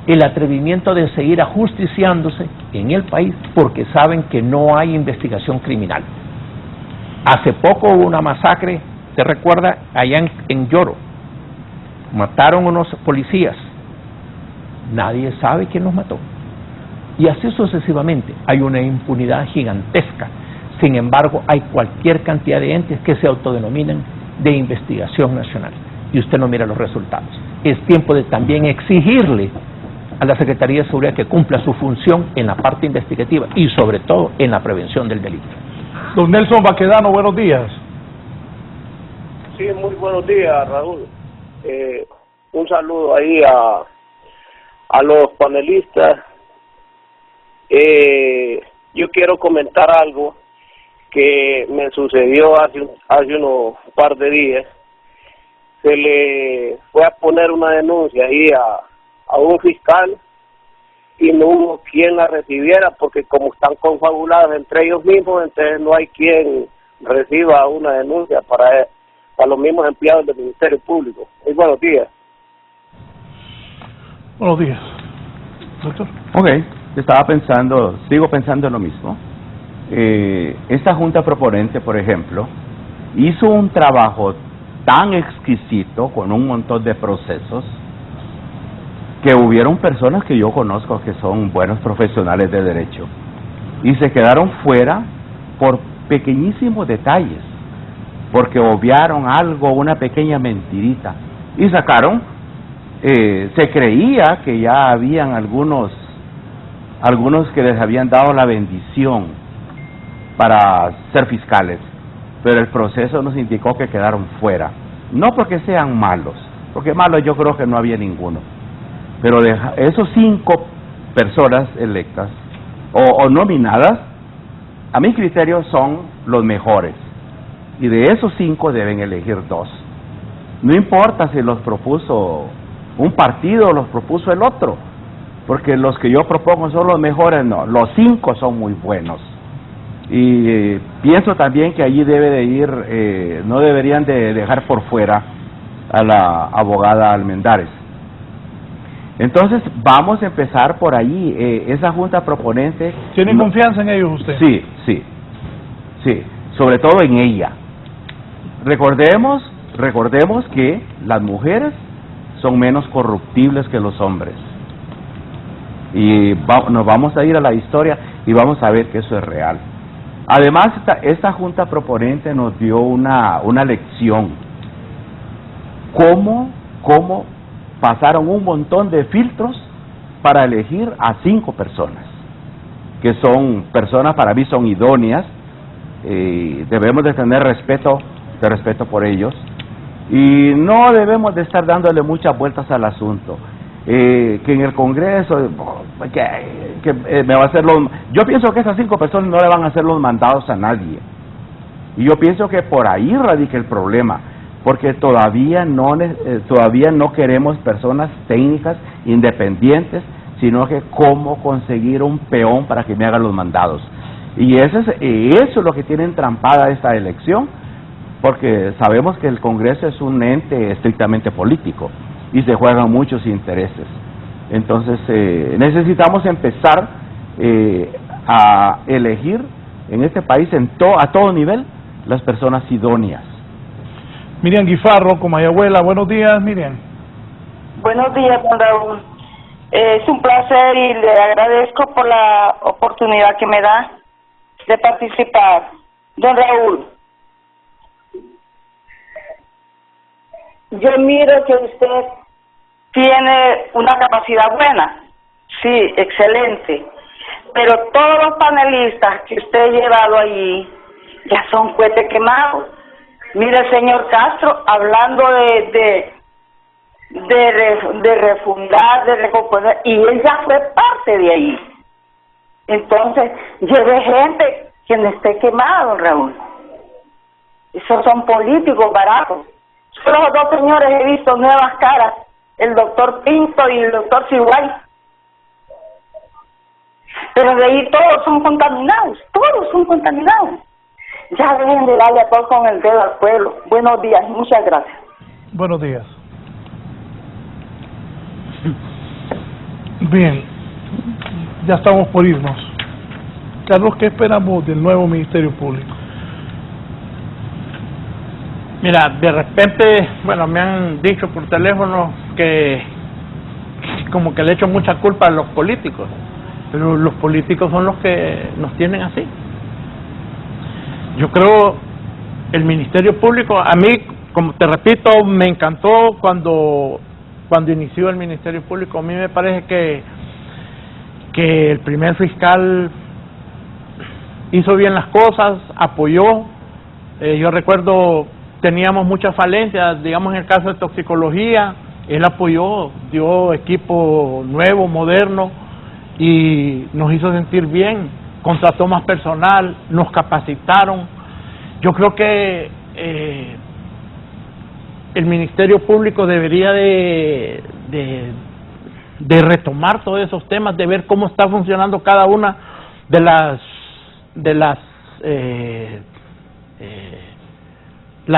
el atrevimiento de seguir ajusticiándose en el país porque saben que no hay investigación criminal. Hace poco hubo una masacre, ¿te recuerda? Allá en Lloro. Mataron unos policías. Nadie sabe quién los mató. Y así sucesivamente. Hay una impunidad gigantesca. Sin embargo, hay cualquier cantidad de entes que se autodenominan de investigación nacional. Y usted no mira los resultados. Es tiempo de también exigirle a la Secretaría de Seguridad que cumpla su función en la parte investigativa y sobre todo en la prevención del delito. Don Nelson Baquedano, buenos días. Sí, muy buenos días, Raúl. Un saludo ahí a los panelistas. Yo quiero comentar algo que me sucedió hace unos par de días. Se le fue a poner una denuncia ahí a un fiscal y no hubo quien la recibiera porque como están confabulados entre ellos mismos, entonces no hay quien reciba una denuncia para los mismos empleados del Ministerio Público. Muy buenos días. Buenos días. Doctor. Ok, sigo pensando lo mismo. Esta Junta Proponente, por ejemplo, hizo un trabajo tan exquisito con un montón de procesos que hubieron personas que yo conozco que son buenos profesionales de derecho y se quedaron fuera por pequeñísimos detalles, porque obviaron algo, una pequeña mentirita, y sacaron, se creía que ya habían algunos que les habían dado la bendición para ser fiscales, pero el proceso nos indicó que quedaron fuera, no porque sean malos, porque malos yo creo que no había ninguno, pero de esos 5 personas electas o nominadas, a mi criterio son los mejores, y de esos 5 deben elegir 2. No importa si los propuso un partido o los propuso el otro, porque los que yo propongo son los mejores, no, los 5 son muy buenos. Y pienso también que allí debe de ir, no deberían de dejar por fuera a la abogada Almendares. Entonces vamos a empezar por allí. Esa Junta Proponente... ¿Tiene confianza en ellos usted? Sí, sobre todo en ella. Recordemos que las mujeres son menos corruptibles que los hombres. Y nos vamos a ir a la historia y vamos a ver que eso es real. Además, esta Junta Proponente nos dio una lección. ¿Cómo pasaron un montón de filtros para elegir a 5 personas? Que son personas, para mí son idóneas, debemos de tener respeto por ellos, y no debemos de estar dándole muchas vueltas al asunto. Que en el Congreso me va a hacer yo pienso que esas 5 personas no le van a hacer los mandados a nadie, y yo pienso que por ahí radica el problema, porque todavía no queremos personas técnicas independientes, sino que cómo conseguir un peón para que me haga los mandados, y eso es lo que tiene entrampada esta elección, porque sabemos que el Congreso es un ente estrictamente político y se juegan muchos intereses. Entonces necesitamos empezar a elegir en este país a todo nivel las personas idóneas. Miriam Guifarro, Comayagüela. Buenos días, Miriam. Buenos días, don Raúl. Es un placer y le agradezco por la oportunidad que me da de participar. Don Raúl, yo miro que usted tiene una capacidad buena, sí, excelente, pero todos los panelistas que usted ha llevado allí ya son cohetes quemados. Mire el señor Castro hablando de refundar, de recomponer, y él ya fue parte de ahí. Entonces, lleve gente que no esté quemada, don Raúl. Esos son políticos baratos. Solo los 2 señores he visto nuevas caras, el doctor Pinto y el doctor Ciguay. Pero de ahí todos son contaminados. Ya dejen de darle a todos con el dedo al pueblo. Buenos días, muchas gracias. Buenos días. Bien, ya estamos por irnos. Carlos, ¿qué esperamos del nuevo Ministerio Público? Mira, de repente, bueno, me han dicho por teléfono que como que le echo mucha culpa a los políticos, pero los políticos son los que nos tienen así. Yo creo el Ministerio Público, a mí, como te repito, me encantó cuando inició el Ministerio Público. A mí me parece que el primer fiscal hizo bien las cosas, apoyó. Yo recuerdo, teníamos muchas falencias, digamos en el caso de toxicología, él apoyó, dio equipo nuevo, moderno, y nos hizo sentir bien, contrató más personal, nos capacitaron. Yo creo que el Ministerio Público debería de retomar todos esos temas, de ver cómo está funcionando cada una de las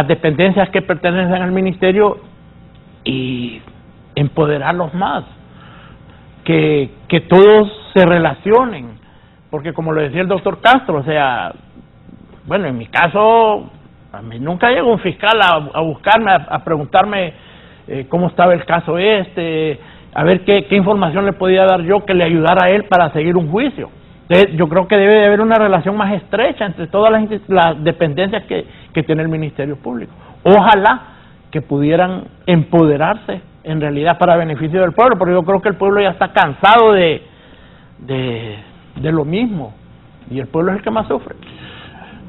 dependencias que pertenecen al ministerio y empoderarlos más, que todos se relacionen, porque como lo decía el doctor Castro, o sea, bueno, en mi caso, a mí nunca llegó un fiscal a buscarme, a preguntarme cómo estaba el caso a ver qué información le podía dar yo que le ayudara a él para seguir un juicio. Entonces, yo creo que debe de haber una relación más estrecha entre todas las dependencias que tiene el Ministerio Público. Ojalá que pudieran empoderarse en realidad para beneficio del pueblo, porque yo creo que el pueblo ya está cansado de lo mismo, y el pueblo es el que más sufre.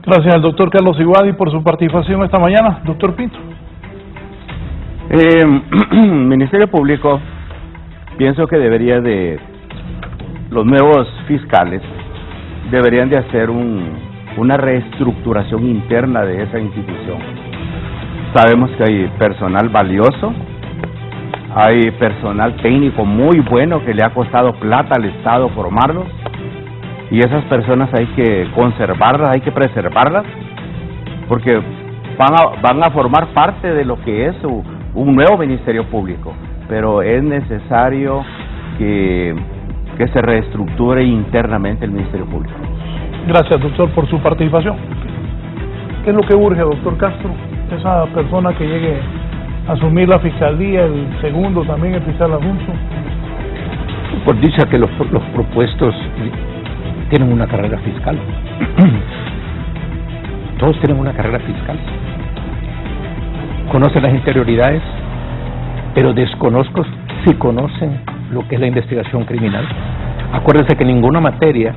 Gracias al doctor Carlos Iguadi por su participación esta mañana. Doctor Pinto. Ministerio Público, pienso que los nuevos fiscales deberían de hacer una reestructuración interna de esa institución. Sabemos que hay personal valioso, hay personal técnico muy bueno que le ha costado plata al Estado formarlos, y esas personas hay que conservarlas, hay que preservarlas, porque van a formar parte de lo que es un nuevo Ministerio Público, pero es necesario que se reestructure internamente el Ministerio Público. Gracias, doctor, por su participación. ¿Qué es lo que urge, doctor Castro? Esa persona que llegue a asumir la fiscalía, el segundo también, el fiscal adjunto. Por dicha que los propuestos tienen una carrera fiscal. Todos tienen una carrera fiscal. Conocen las interioridades, pero desconozco si conocen lo que es la investigación criminal. Acuérdense que ninguna materia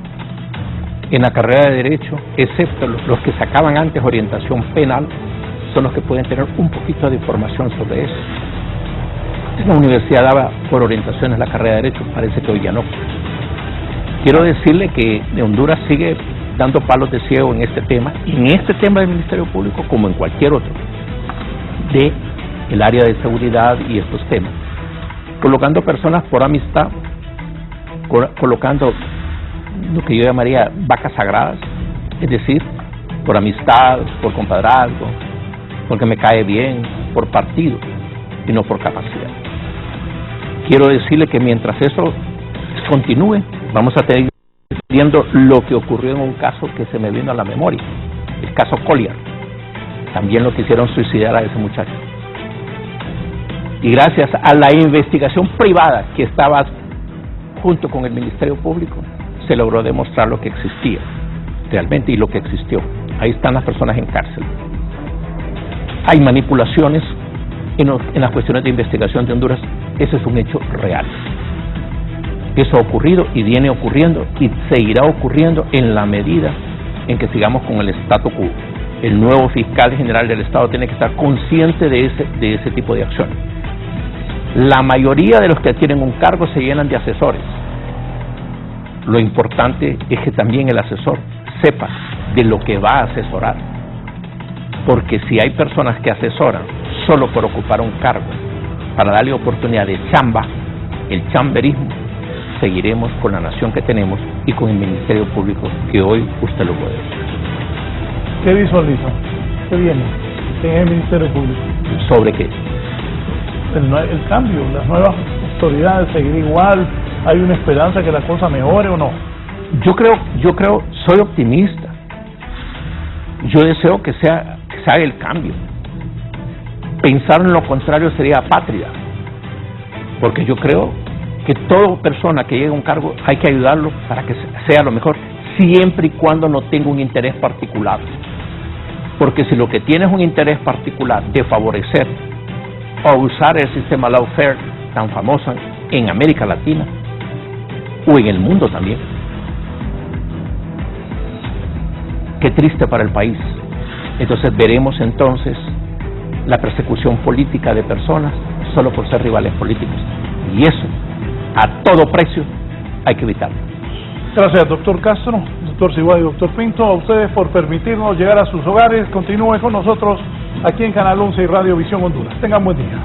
en la carrera de Derecho, excepto los que sacaban antes orientación penal, son los que pueden tener un poquito de información sobre eso. La universidad daba por orientaciones la carrera de Derecho, parece que hoy ya no. Quiero decirle que Honduras sigue dando palos de ciego en este tema, y en este tema del Ministerio Público, como en cualquier otro, de el área de seguridad y estos temas, colocando personas por amistad, colocando lo que yo llamaría vacas sagradas, es decir, por amistad, por compadrazgo, porque me cae bien, por partido y no por capacidad. Quiero decirle que mientras eso continúe, vamos a tener viendo lo que ocurrió en un caso que se me vino a la memoria, el caso Collier. También lo quisieron suicidar a ese muchacho. Y gracias a la investigación privada que estaba junto con el Ministerio Público, se logró demostrar lo que existía realmente y lo que existió. Ahí están las personas en cárcel. Hay manipulaciones en las cuestiones de investigación de Honduras. Ese es un hecho real. Eso ha ocurrido y viene ocurriendo y seguirá ocurriendo en la medida en que sigamos con el statu quo. El nuevo fiscal general del Estado tiene que estar consciente de ese tipo de acciones. La mayoría de los que adquieren un cargo se llenan de asesores. Lo importante es que también el asesor sepa de lo que va a asesorar, porque si hay personas que asesoran solo por ocupar un cargo, para darle oportunidad de chamba, el chamberismo, seguiremos con la nación que tenemos y con el Ministerio Público que hoy usted lo puede ver. ¿Qué visualiza? ¿Qué viene en el Ministerio Público? ¿Sobre qué? El cambio, las nuevas autoridades, seguir igual. ¿Hay una esperanza que la cosa mejore o no? Yo creo, soy optimista. Yo deseo que se haga el cambio. Pensar en lo contrario sería apátrida, porque yo creo que toda persona que llegue a un cargo hay que ayudarlo para que sea lo mejor, siempre y cuando no tenga un interés particular. Porque si lo que tiene es un interés particular de favorecer o usar el sistema lawfare tan famoso en América Latina o en el mundo también, qué triste para el país. Entonces veremos entonces la persecución política de personas solo por ser rivales políticos, y eso a todo precio hay que evitarlo. Gracias, doctor Castro, doctor Iguadi y doctor Pinto, a ustedes por permitirnos llegar a sus hogares. Continúen con nosotros aquí en Canal 11 y Radio Visión Honduras. Tengan buen día.